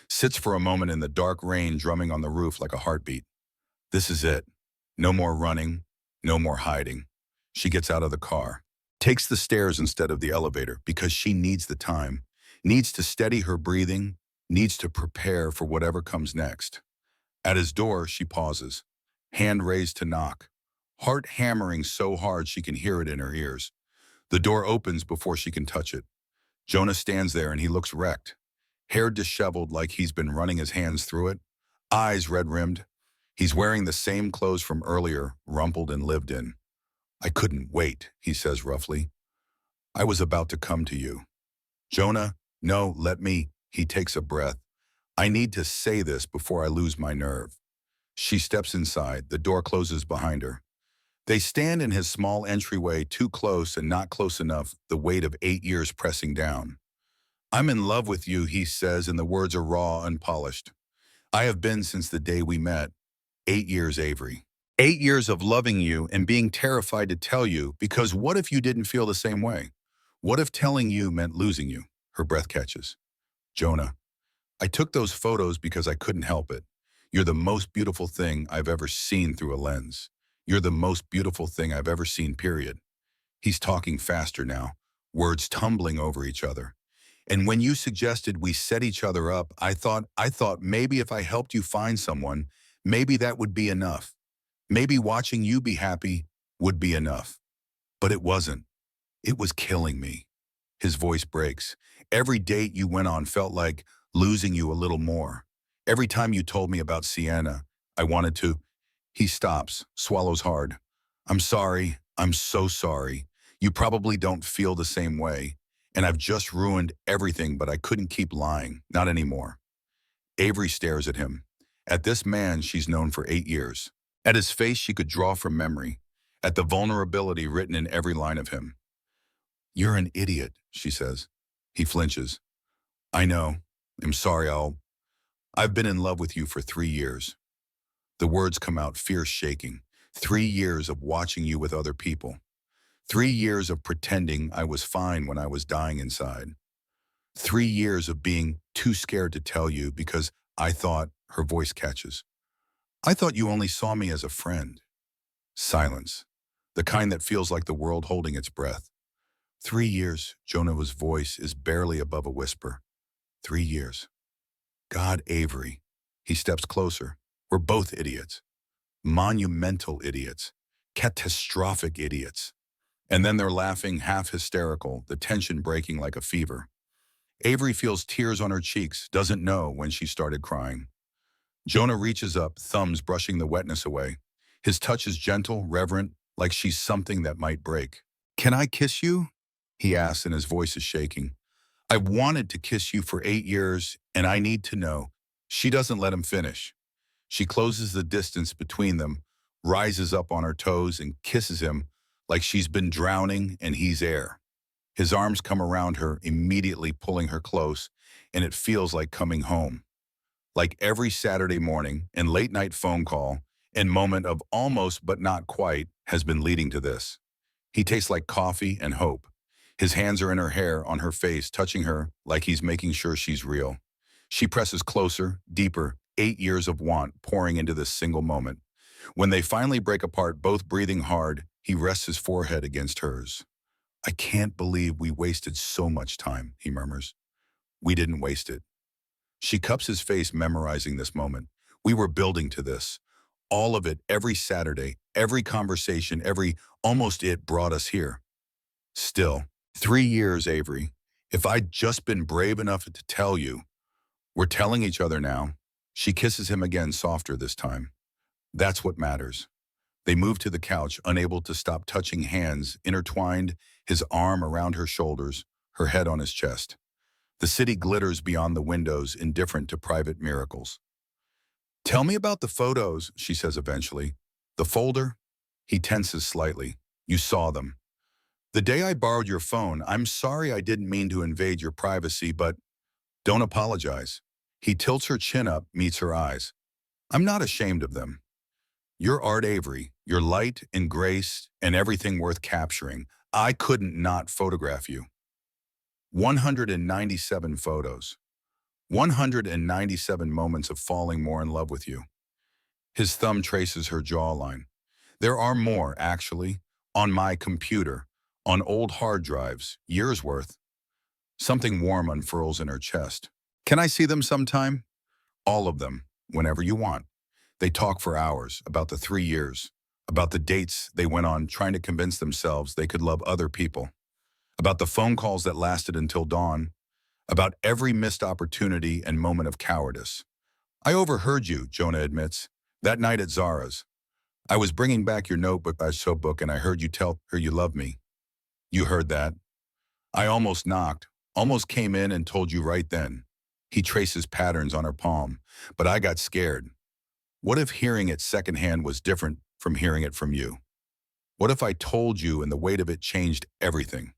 sits for a moment in the dark rain drumming on the roof like a heartbeat. This is it. No more running, no more hiding. She gets out of the car, takes the stairs instead of the elevator because she needs the time, needs to steady her breathing, needs to prepare for whatever comes next. At his door, she pauses, hand raised to knock, heart hammering so hard she can hear it in her ears. The door opens before she can touch it. Jonah stands there and he looks wrecked, hair disheveled like he's been running his hands through it, eyes red-rimmed. He's wearing the same clothes from earlier, rumpled and lived in. I couldn't wait, he says roughly. I was about to come to you. Jonah, no, let me. He takes a breath. I need to say this before I lose my nerve. She steps inside, the door closes behind her. They stand in his small entryway, too close and not close enough, the weight of 8 years pressing down. I'm in love with you, he says, and the words are raw, unpolished. I have been since the day we met. 8 years, Avery. 8 years of loving you and being terrified to tell you, because what if you didn't feel the same way? What if telling you meant losing you? Her breath catches. Jonah, I took those photos because I couldn't help it. You're the most beautiful thing I've ever seen through a lens. You're the most beautiful thing I've ever seen, period. He's talking faster now, words tumbling over each other. And when you suggested we set each other up, I thought maybe if I helped you find someone, maybe that would be enough. Maybe watching you be happy would be enough. But it wasn't. It was killing me. His voice breaks. Every date you went on felt like losing you a little more. Every time you told me about Sienna, I wanted to. He stops, swallows hard. I'm sorry. I'm so sorry. You probably don't feel the same way. And I've just ruined everything, but I couldn't keep lying. Not anymore. Avery stares at him. At this man she's known for 8 years. At his face she could draw from memory. At the vulnerability written in every line of him. You're an idiot, she says. He flinches. I know. I'm sorry, I've been in love with you for 3 years. The words come out, fierce shaking. 3 years of watching you with other people. 3 years of pretending I was fine when I was dying inside. 3 years of being too scared to tell you because I thought, her voice catches. I thought you only saw me as a friend. Silence. The kind that feels like the world holding its breath. 3 years, Jonah's voice is barely above a whisper. 3 years. God, Avery. He steps closer. We're both idiots. Monumental idiots. Catastrophic idiots. And then they're laughing, half hysterical, the tension breaking like a fever. Avery feels tears on her cheeks, doesn't know when she started crying. Jonah reaches up, thumbs brushing the wetness away. His touch is gentle, reverent, like she's something that might break. "Can I kiss you?" he asks, and his voice is shaking. "I've wanted to kiss you for 8 years, and I need to know." She doesn't let him finish. She closes the distance between them, rises up on her toes, and kisses him like she's been drowning and he's air. His arms come around her, immediately pulling her close, and it feels like coming home. Like every Saturday morning and late night phone call and moment of almost but not quite has been leading to this. He tastes like coffee and hope. His hands are in her hair, on her face, touching her like he's making sure she's real. She presses closer, deeper, 8 years of want pouring into this single moment. When they finally break apart, both breathing hard, he rests his forehead against hers. "I can't believe we wasted so much time," he murmurs. "We didn't waste it." She cups his face, memorizing this moment. We were building to this. All of it, every Saturday, every conversation, every almost it brought us here. Still, 3 years, Avery. If I'd just been brave enough to tell you. We're telling each other now. She kisses him again, softer this time. That's what matters. They move to the couch, unable to stop touching hands, intertwined, his arm around her shoulders, her head on his chest. The city glitters beyond the windows, indifferent to private miracles. "Tell me about the photos," she says eventually. "The folder?" He tenses slightly. "You saw them. The day I borrowed your phone, I'm sorry I didn't mean to invade your privacy, but don't apologize." He tilts her chin up, meets her eyes. "I'm not ashamed of them. You're Art Avery. You're light and grace and everything worth capturing. I couldn't not photograph you." 197 photos. 197 moments of falling more in love with you. His thumb traces her jawline. "There are more, actually, on my computer, on old hard drives, years worth." Something warm unfurls in her chest. "Can I see them sometime?" "All of them, whenever you want." They talk for hours about the 3 years, about the dates they went on trying to convince themselves they could love other people, about the phone calls that lasted until dawn, about every missed opportunity and moment of cowardice. "I overheard you," Jonah admits, "that night at Zara's. I was bringing back your notebook and I heard you tell her you love me." "You heard that?" "I almost knocked, almost came in and told you right then." He traces patterns on her palm, "But I got scared. What if hearing it secondhand was different from hearing it from you? What if I told you and the weight of it changed everything?"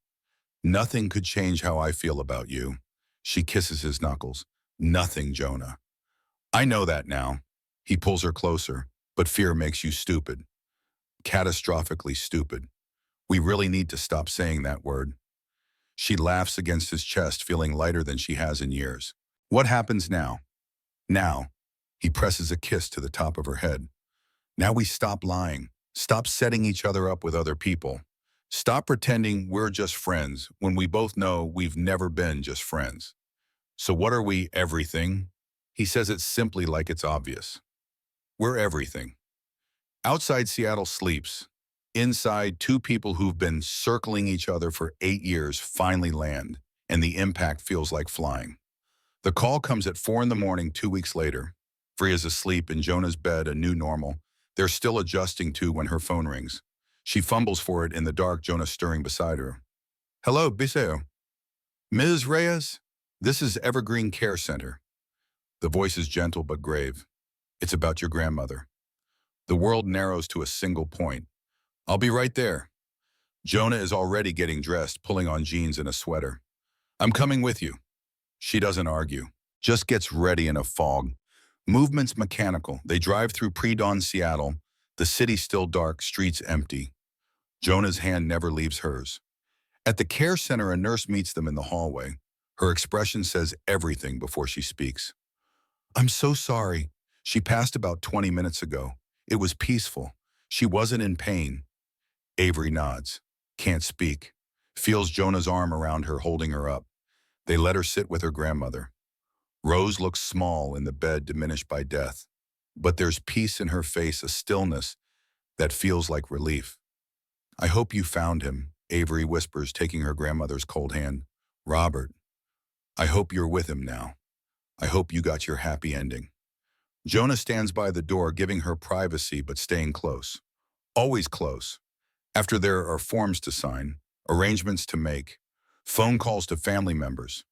"Nothing could change how I feel about you." She kisses his knuckles. "Nothing, Jonah." "I know that now." He pulls her closer. "But fear makes you stupid. Catastrophically stupid. We really need to stop saying that word." She laughs against his chest, feeling lighter than she has in years. "What happens now?" "Now." He presses a kiss to the top of her head. "Now we stop lying. Stop setting each other up with other people. Stop pretending we're just friends when we both know we've never been just friends." "So what are we, everything?" He says it simply, like it's obvious. "We're everything." Outside, Seattle sleeps. Inside, two people who've been circling each other for 8 years finally land, and the impact feels like flying. The call comes at 4 in the morning 2 weeks later. Free is asleep in Jonah's bed, a new normal. They're still adjusting to when her phone rings. She fumbles for it in the dark, Jonah stirring beside her. "Hello, Biseo." "Ms. Reyes, this is Evergreen Care Center." The voice is gentle but grave. "It's about your grandmother." The world narrows to a single point. "I'll be right there." Jonah is already getting dressed, pulling on jeans and a sweater. "I'm coming with you." She doesn't argue, just gets ready in a fog. Movement's mechanical. They drive through pre-dawn Seattle, the city still dark, streets empty. Jonah's hand never leaves hers. At the care center, a nurse meets them in the hallway. Her expression says everything before she speaks. "I'm so sorry. She passed about 20 minutes ago. It was peaceful. She wasn't in pain." Avery nods. Can't speak. Feels Jonah's arm around her, holding her up. They let her sit with her grandmother. Rose looks small in the bed, diminished by death. But there's peace in her face, a stillness that feels like relief. "I hope you found him," Avery whispers, taking her grandmother's cold hand. "Robert." I hope you're with him now. I hope you got your happy ending. Jonah stands by the door, giving her privacy but staying close. Always close. After there are forms to sign, arrangements to make, phone calls to family members,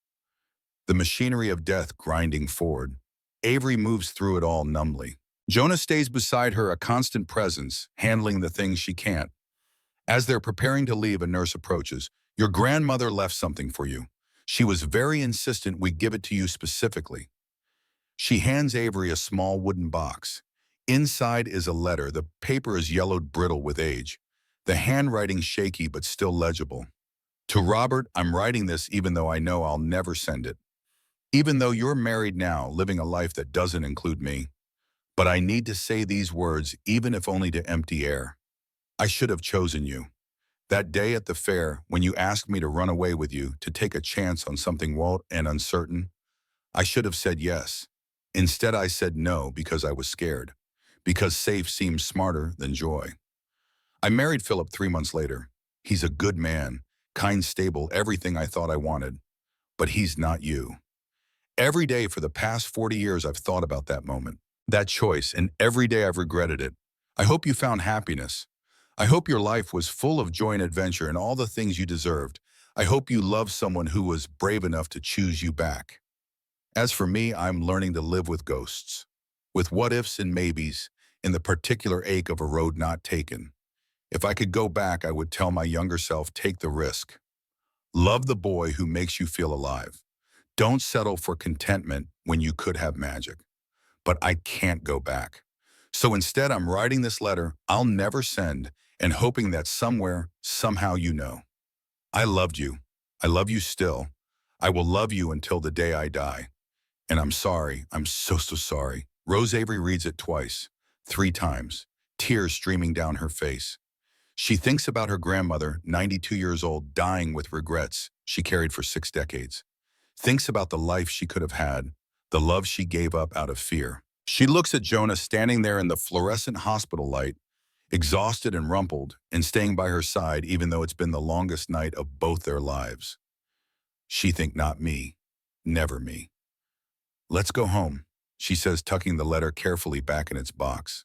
the machinery of death grinding forward, Avery moves through it all numbly. Jonah stays beside her, a constant presence, handling the things she can't. As they're preparing to leave, a nurse approaches. Your grandmother left something for you. She was very insistent we give it to you specifically. She hands Avery a small wooden box. Inside is a letter. The paper is yellowed brittle with age. The handwriting shaky but still legible. To Robert, I'm writing this even though I know I'll never send it. Even though you're married now, living a life that doesn't include me. But I need to say these words, even if only to empty air. I should have chosen you. That day at the fair, when you asked me to run away with you, to take a chance on something wild and uncertain, I should have said yes. Instead, I said no because I was scared. Because safe seemed smarter than joy. I married Philip 3 months later. He's a good man, kind, stable, everything I thought I wanted. But he's not you. Every day for the past 40 years, I've thought about that moment, that choice, and every day I've regretted it. I hope you found happiness. I hope your life was full of joy and adventure and all the things you deserved. I hope you loved someone who was brave enough to choose you back. As for me, I'm learning to live with ghosts, with what ifs and maybes, and the particular ache of a road not taken. If I could go back, I would tell my younger self, take the risk. Love the boy who makes you feel alive. Don't settle for contentment when you could have magic. But I can't go back. So instead, I'm writing this letter I'll never send and hoping that somewhere, somehow you know. I loved you. I love you still. I will love you until the day I die. And I'm sorry. I'm so sorry. Rose Avery reads it twice, 3 times, tears streaming down her face. She thinks about her grandmother, 92 years old, dying with regrets she carried for 6 decades. Thinks about the life she could have had, the love she gave up out of fear. She looks at Jonah standing there in the fluorescent hospital light, exhausted and rumpled, and staying by her side even though it's been the longest night of both their lives. She think not me, never me. Let's go home, she says, tucking the letter carefully back in its box.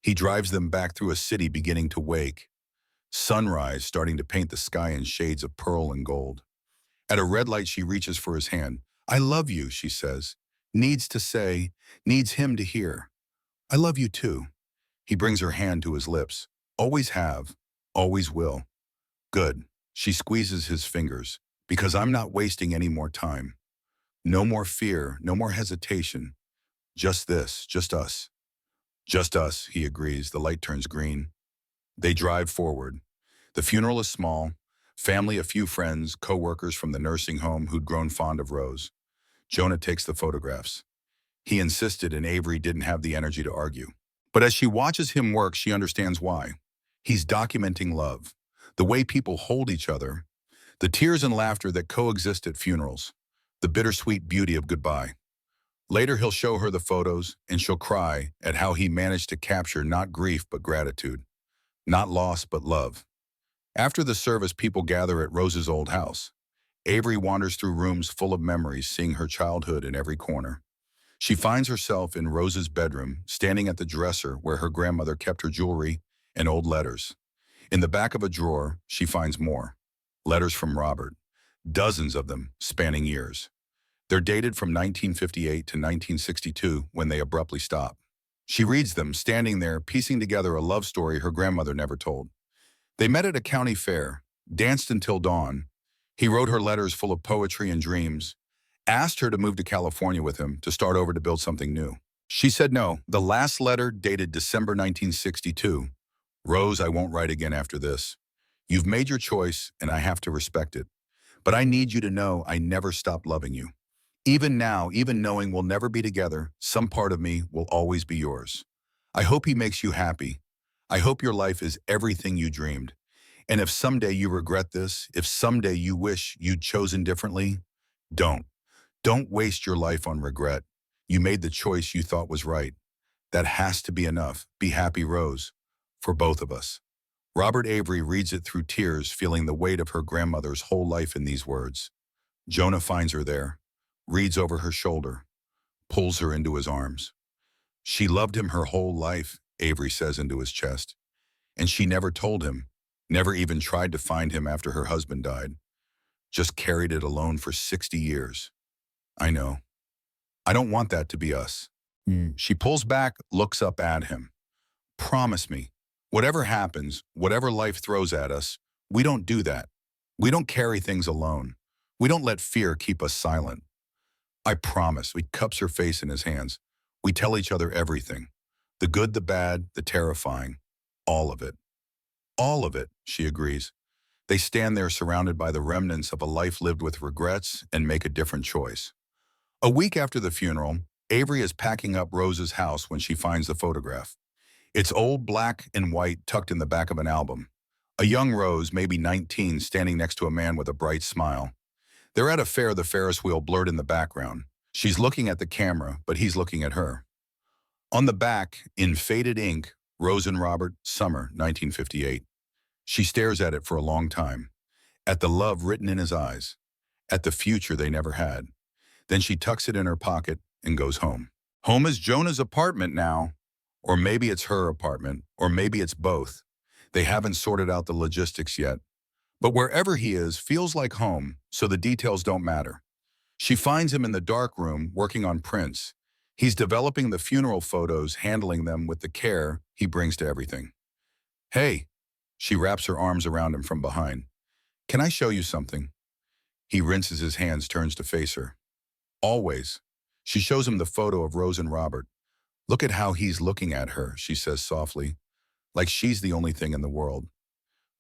He drives them back through a city beginning to wake. Sunrise starting to paint the sky in shades of pearl and gold. At a red light, she reaches for his hand. I love you, she says. Needs to say, needs him to hear. I love you too. He brings her hand to his lips. Always have, always will. Good. She squeezes his fingers. Because I'm not wasting any more time. No more fear, no more hesitation. Just this, just us. Just us, he agrees. The light turns green. They drive forward. The funeral is small. Family, a few friends, co-workers from the nursing home who'd grown fond of Rose. Jonah takes the photographs. He insisted and Avery didn't have the energy to argue. But as she watches him work, she understands why. He's documenting love, the way people hold each other, the tears and laughter that coexist at funerals, the bittersweet beauty of goodbye. Later, he'll show her the photos, and she'll cry at how he managed to capture not grief but gratitude, not loss but love. After the service, people gather at Rose's old house. Avery wanders through rooms full of memories, seeing her childhood in every corner. She finds herself in Rose's bedroom, standing at the dresser where her grandmother kept her jewelry and old letters. In the back of a drawer, she finds more. Letters from Robert. Dozens of them, spanning years. They're dated from 1958 to 1962 when they abruptly stop. She reads them, standing there, piecing together a love story her grandmother never told. They met at a county fair, danced until dawn. He wrote her letters full of poetry and dreams, asked her to move to California with him to start over to build something new. She said no. The last letter, dated December 1962. Rose, I won't write again after this. You've made your choice, and I have to respect it. But I need you to know I never stopped loving you. Even now, even knowing we'll never be together, some part of me will always be yours. I hope he makes you happy. I hope your life is everything you dreamed. And if someday you regret this, if someday you wish you'd chosen differently, don't. Don't waste your life on regret. You made the choice you thought was right. That has to be enough. Be happy, Rose. For both of us. Robert Avery reads it through tears, feeling the weight of her grandmother's whole life in these words. Jonah finds her there. reads over her shoulder, pulls her into his arms. She loved him her whole life, Avery says into his chest. And she never told him, never even tried to find him after her husband died. Just carried it alone for 60 years. I know. I don't want that to be us. She pulls back, looks up at him. Promise me, whatever happens, whatever life throws at us, we don't do that. We don't carry things alone. We don't let fear keep us silent. I promise. He cups her face in his hands. We tell each other everything. The good, the bad, the terrifying. All of it. All of it, she agrees. They stand there surrounded by the remnants of a life lived with regrets and make a different choice. A week after the funeral, Avery is packing up Rose's house when she finds the photograph. It's old black and white tucked in the back of an album. A young Rose, maybe 19, standing next to a man with a bright smile. They're at a fair, the Ferris wheel blurred in the background. She's looking at the camera, but he's looking at her. On the back, in faded ink, Rose and Robert, summer 1958. She stares at it for a long time, at the love written in his eyes, at the future they never had. Then she tucks it in her pocket and goes home. Home is Jonah's apartment now, or maybe it's her apartment, or maybe it's both. They haven't sorted out the logistics yet. But wherever he is feels like home, so the details don't matter. She finds him in the dark room working on prints. He's developing the funeral photos, handling them with the care he brings to everything. Hey, she wraps her arms around him from behind. Can I show you something? He rinses his hands, turns to face her. Always. She shows him the photo of Rose and Robert. Look at how he's looking at her, she says softly, like she's the only thing in the world.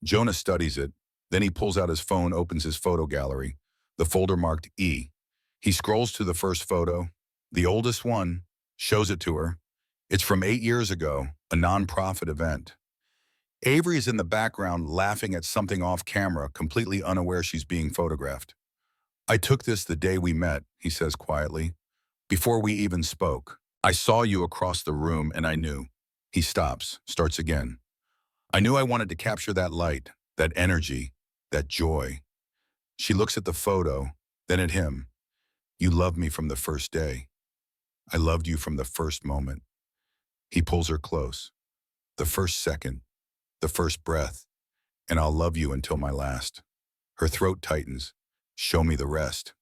Jonah studies it. Then he pulls out his phone, opens his photo gallery, the folder marked E. He scrolls to the first photo, the oldest one, shows it to her. It's from 8 years ago, a non-profit event. Avery is in the background laughing at something off camera, completely unaware she's being photographed. I took this the day we met, he says quietly, before we even spoke. I saw you across the room and I knew. He stops, starts again. I knew I wanted to capture that light, that energy, that joy. She looks at the photo, then at him. You loved me from the first day. I loved you from the first moment. He pulls her close. The first second, the first breath, and I'll love you until my last. Her throat tightens. Show me the rest.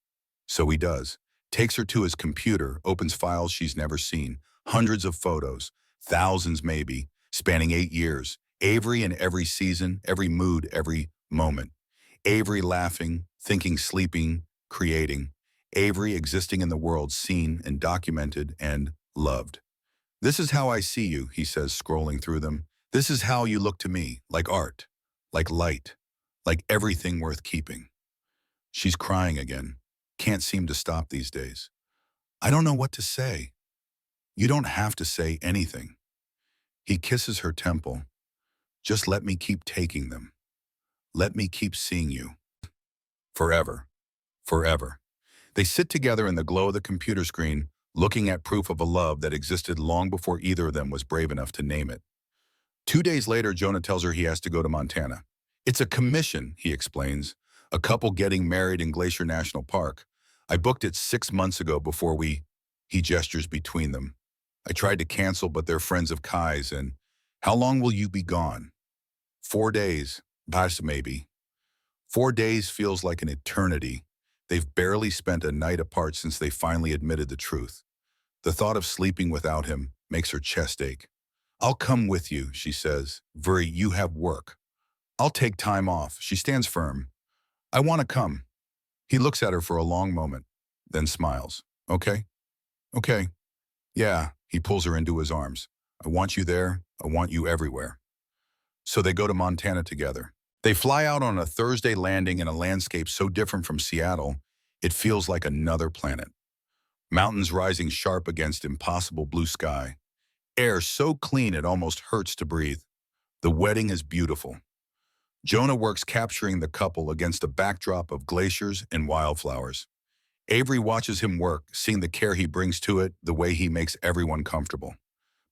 So he does. Takes her to his computer, opens files she's never seen. Hundreds of photos, thousands maybe, spanning 8 years. Avery in every season, every mood, every moment. Avery laughing, thinking, sleeping, creating. Avery existing in the world, seen and documented and loved. This is how I see you, he says, scrolling through them. This is how you look to me, like art, like light, like everything worth keeping. She's crying again. Can't seem to stop these days. I don't know what to say. You don't have to say anything. He kisses her temple. Just let me keep taking them. Let me keep seeing you. Forever. Forever. They sit together in the glow of the computer screen, looking at proof of a love that existed long before either of them was brave enough to name it. 2 days later, Jonah tells her he has to go to Montana. It's a commission, he explains. A couple getting married in Glacier National Park. I booked it 6 months ago before he gestures between them. I tried to cancel, but they're friends of Kai's, and how long will you be gone? 4 days, perhaps maybe. 4 days feels like an eternity. They've barely spent a night apart since they finally admitted the truth. The thought of sleeping without him makes her chest ache. I'll come with you, she says. Vuri, you have work. I'll take time off. She stands firm. I want to come. He looks at her for a long moment, then smiles. Okay? Okay. Yeah, he pulls her into his arms. I want you there. I want you everywhere. So they go to Montana together. They fly out on a Thursday, landing in a landscape so different from Seattle, it feels like another planet. Mountains rising sharp against impossible blue sky. Air so clean it almost hurts to breathe. The wedding is beautiful. Jonah works capturing the couple against a backdrop of glaciers and wildflowers. Avery watches him work, seeing the care he brings to it, the way he makes everyone comfortable.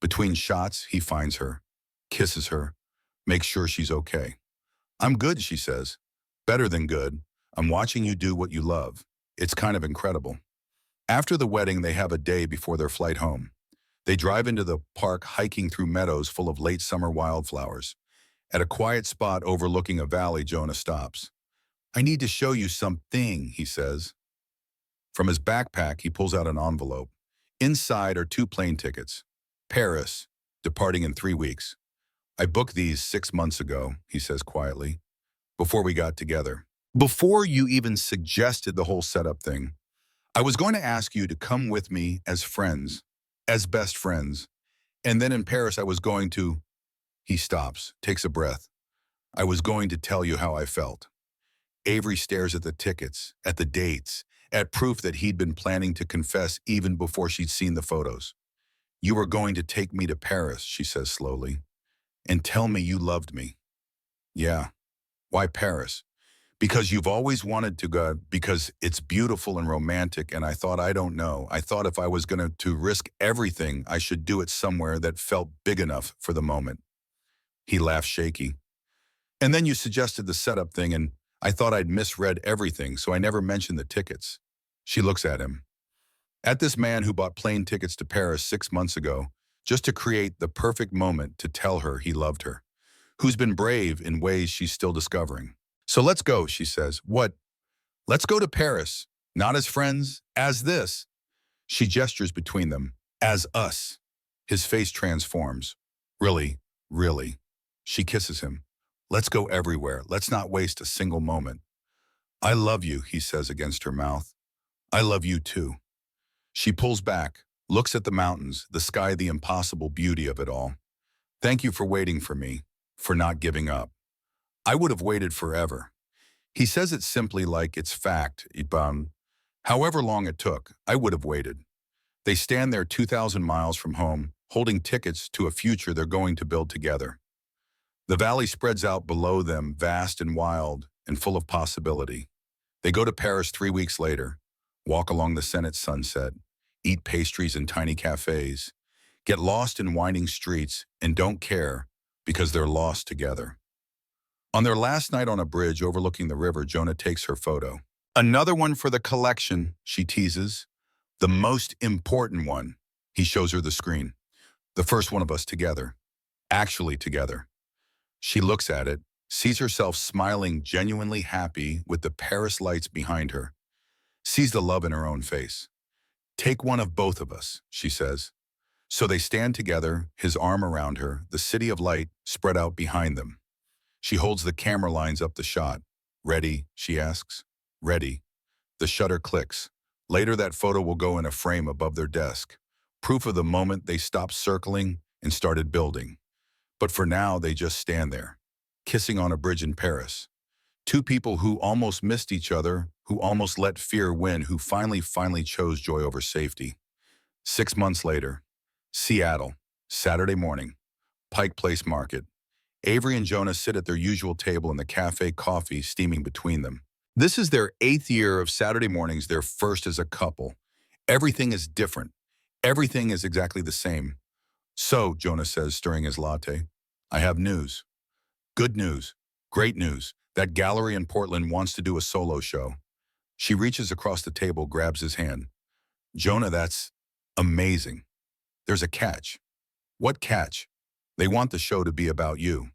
Between shots, he finds her, kisses her, makes sure she's okay. I'm good, she says. Better than good. I'm watching you do what you love. It's kind of incredible. After the wedding, they have a day before their flight home. They drive into the park hiking through meadows full of late summer wildflowers. At a quiet spot overlooking a valley, Jonah stops. I need to show you something, he says. From his backpack, he pulls out an envelope. Inside are 2 plane tickets. Paris, departing in 3 weeks. I booked these 6 months ago, he says quietly, before we got together. Before you even suggested the whole setup thing, I was going to ask you to come with me as friends, as best friends. And then in Paris, I was going to... He stops, takes a breath. I was going to tell you how I felt. Avery stares at the tickets, at the dates, at proof that he'd been planning to confess even before she'd seen the photos. You were going to take me to Paris, she says slowly, and tell me you loved me. Yeah. Why Paris? Because you've always wanted to go, because it's beautiful and romantic, and I thought, I don't know. I thought if I was going to risk everything, I should do it somewhere that felt big enough for the moment. He laughs shaky. And then you suggested the setup thing, and I thought I'd misread everything, so I never mentioned the tickets. She looks at him. At this man who bought plane tickets to Paris 6 months ago, just to create the perfect moment to tell her he loved her, who's been brave in ways she's still discovering. So let's go, she says. What? Let's go to Paris. Not as friends, as this. She gestures between them. As us. His face transforms. Really, really. She kisses him. Let's go everywhere. Let's not waste a single moment. I love you, he says against her mouth. I love you too. She pulls back, looks at the mountains, the sky, the impossible beauty of it all. Thank you for waiting for me, for not giving up. I would have waited forever. He says it simply like it's fact, Ibam. However long it took, I would have waited. They stand there 2,000 miles from home, holding tickets to a future they're going to build together. The valley spreads out below them, vast and wild and full of possibility. They go to Paris 3 weeks later, walk along the Seine at sunset, eat pastries in tiny cafes, get lost in winding streets, and don't care because they're lost together. On their last night on a bridge overlooking the river, Jonah takes her photo. Another one for the collection, she teases. The most important one. He shows her the screen. The first one of us together. Actually together. She looks at it, sees herself smiling, genuinely happy with the Paris lights behind her, sees the love in her own face. Take one of both of us, she says. So they stand together, his arm around her, the city of light spread out behind them. She holds the camera lines up the shot. Ready, she asks. Ready. The shutter clicks. Later that photo will go in a frame above their desk. Proof of the moment they stopped circling and started building. But for now, they just stand there, kissing on a bridge in Paris. 2 people who almost missed each other, who almost let fear win, who finally chose joy over safety. 6 months later, Seattle, Saturday morning, Pike Place Market. Avery and Jonah sit at their usual table in the cafe, coffee steaming between them. This is their 8th year of Saturday mornings, their first as a couple. Everything is different. Everything is exactly the same. So, Jonah says, stirring his latte, I have news. Good news. Great news. That gallery in Portland wants to do a solo show. She reaches across the table, grabs his hand. Jonah, that's amazing. There's a catch. What catch? They want the show to be about you.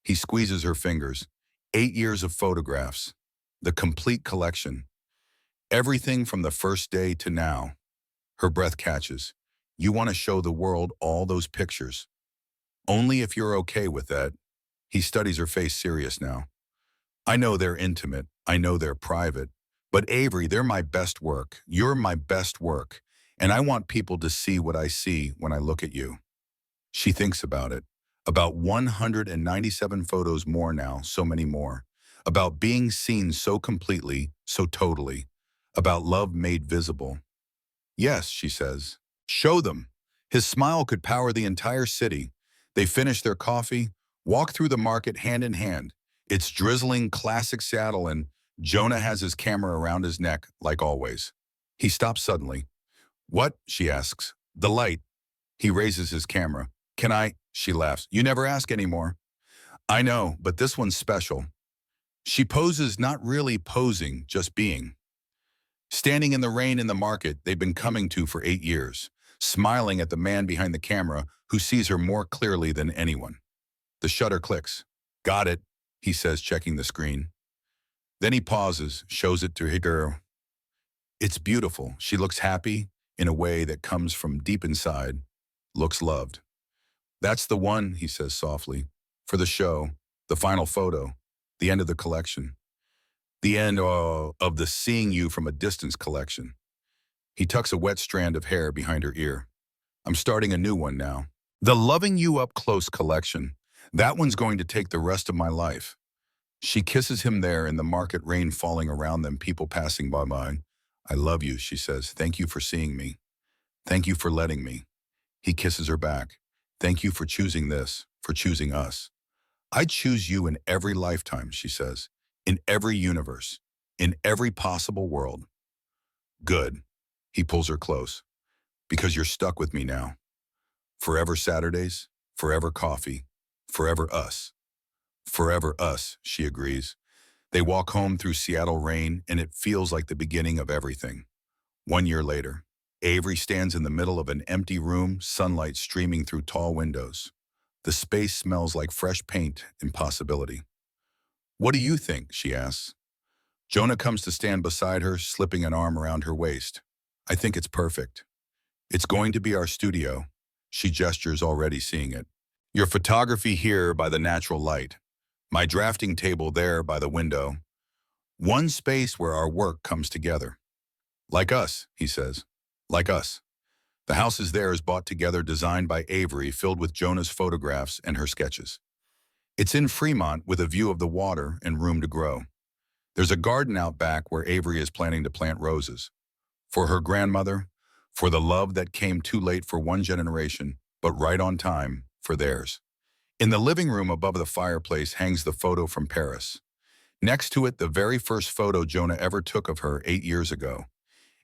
He squeezes her fingers. 8 years of photographs. The complete collection. Everything from the first day to now. Her breath catches. You want to show the world all those pictures. Only if you're okay with that. He studies her face, serious now. I know they're intimate. I know they're private. But Avery, they're my best work. You're my best work. And I want people to see what I see when I look at you. She thinks about it. About 197 photos more now, so many more. About being seen so completely, so totally. About love made visible. Yes, she says. Show them. His smile could power the entire city. They finish their coffee, walk through the market hand in hand. It's drizzling classic Seattle and Jonah has his camera around his neck, like always. He stops suddenly. What? She asks. The light. He raises his camera. Can I? She laughs. You never ask anymore. I know, but this one's special. She poses, not really posing, just being. Standing in the rain in the market they've been coming to for 8 years, smiling at the man behind the camera who sees her more clearly than anyone. The shutter clicks. Got it, he says, checking the screen. Then he pauses, shows it to his girl. It's beautiful. She looks happy in a way that comes from deep inside, looks loved. That's the one, he says softly, for the show, the final photo, the end of the collection, the end of the seeing you from a distance collection. He tucks a wet strand of hair behind her ear. I'm starting a new one now. The loving you up close collection. That one's going to take the rest of my life. She kisses him there in the market, rain falling around them, people passing by. I love you, she says. Thank you for seeing me. Thank you for letting me. He kisses her back. Thank you for choosing this, for choosing us. I'd choose you in every lifetime, she says. In every universe. In every possible world. Good. He pulls her close. Because you're stuck with me now. Forever Saturdays, forever coffee, forever us. Forever us, she agrees. They walk home through Seattle rain, and it feels like the beginning of everything. 1 year later, Avery stands in the middle of an empty room, sunlight streaming through tall windows. The space smells like fresh paint and possibility. What do you think, she asks. Jonah comes to stand beside her, slipping an arm around her waist. I think it's perfect. It's going to be our studio. She gestures, already seeing it. Your photography here by the natural light. My drafting table there by the window. One space where our work comes together. Like us, he says. Like us. The house is theirs, bought together, designed by Avery, filled with Jonah's photographs and her sketches. It's in Fremont with a view of the water and room to grow. There's a garden out back where Avery is planning to plant roses. For her grandmother, for the love that came too late for one generation, but right on time for theirs. In the living room above the fireplace hangs the photo from Paris. Next to it, the very first photo Jonah ever took of her 8 years ago.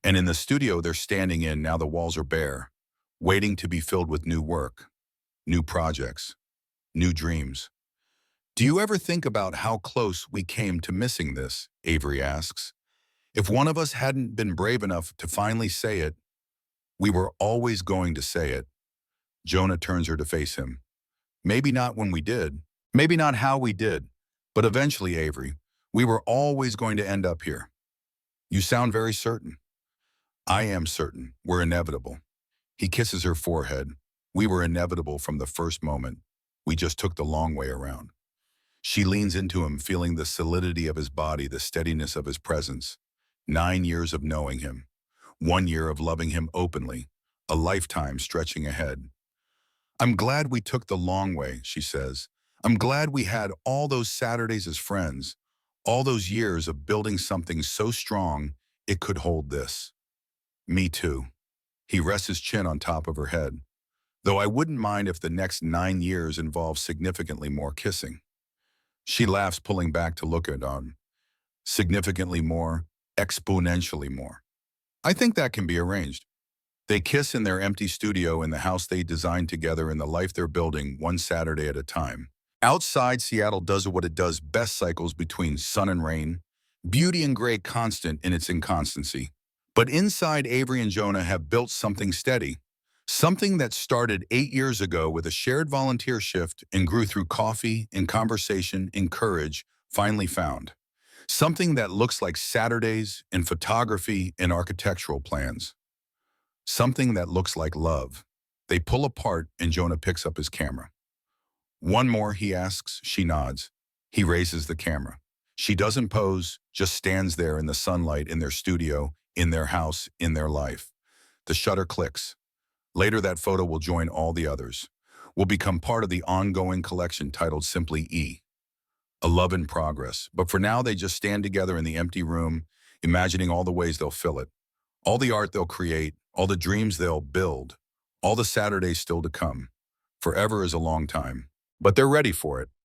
And in the studio they're standing in, now the walls are bare, waiting to be filled with new work, new projects, new dreams. Do you ever think about how close we came to missing this? Avery asks. If one of us hadn't been brave enough to finally say it, we were always going to say it. Jonah turns her to face him. Maybe not when we did, maybe not how we did, but eventually, Avery, we were always going to end up here. You sound very certain. I am certain. We're inevitable. He kisses her forehead. We were inevitable from the first moment. We just took the long way around. She leans into him, feeling the solidity of his body, the steadiness of his presence. 9 years of knowing him. 1 year of loving him openly. A lifetime stretching ahead. I'm glad we took the long way, she says. I'm glad we had all those Saturdays as friends, all those years of building something so strong it could hold this. Me too. He rests his chin on top of her head. Though I wouldn't mind if the next 9 years involved significantly more kissing. She laughs, pulling back to look at him. Significantly more, exponentially more. I think that can be arranged. They kiss in their empty studio in the house they designed together, in the life they're building, one Saturday at a time. Outside, Seattle does what it does best, cycles between sun and rain, beauty and gray, constant in its inconstancy. But inside, Avery and Jonah have built something steady, something that started 8 years ago with a shared volunteer shift and grew through coffee, in conversation, in courage, finally found. Something that looks like Saturdays in photography and architectural plans. Something that looks like love. They pull apart and Jonah picks up his camera. One more, he asks. She nods. He raises the camera. She doesn't pose, just stands there in the sunlight, in their studio, in their house, in their life. The shutter clicks. Later, that photo will join all the others, will become part of the ongoing collection titled simply E. A love in progress. But for now, they just stand together in the empty room, imagining all the ways they'll fill it, all the art they'll create, all the dreams they'll build, all the Saturdays still to come. Forever is a long time, but they're ready for it.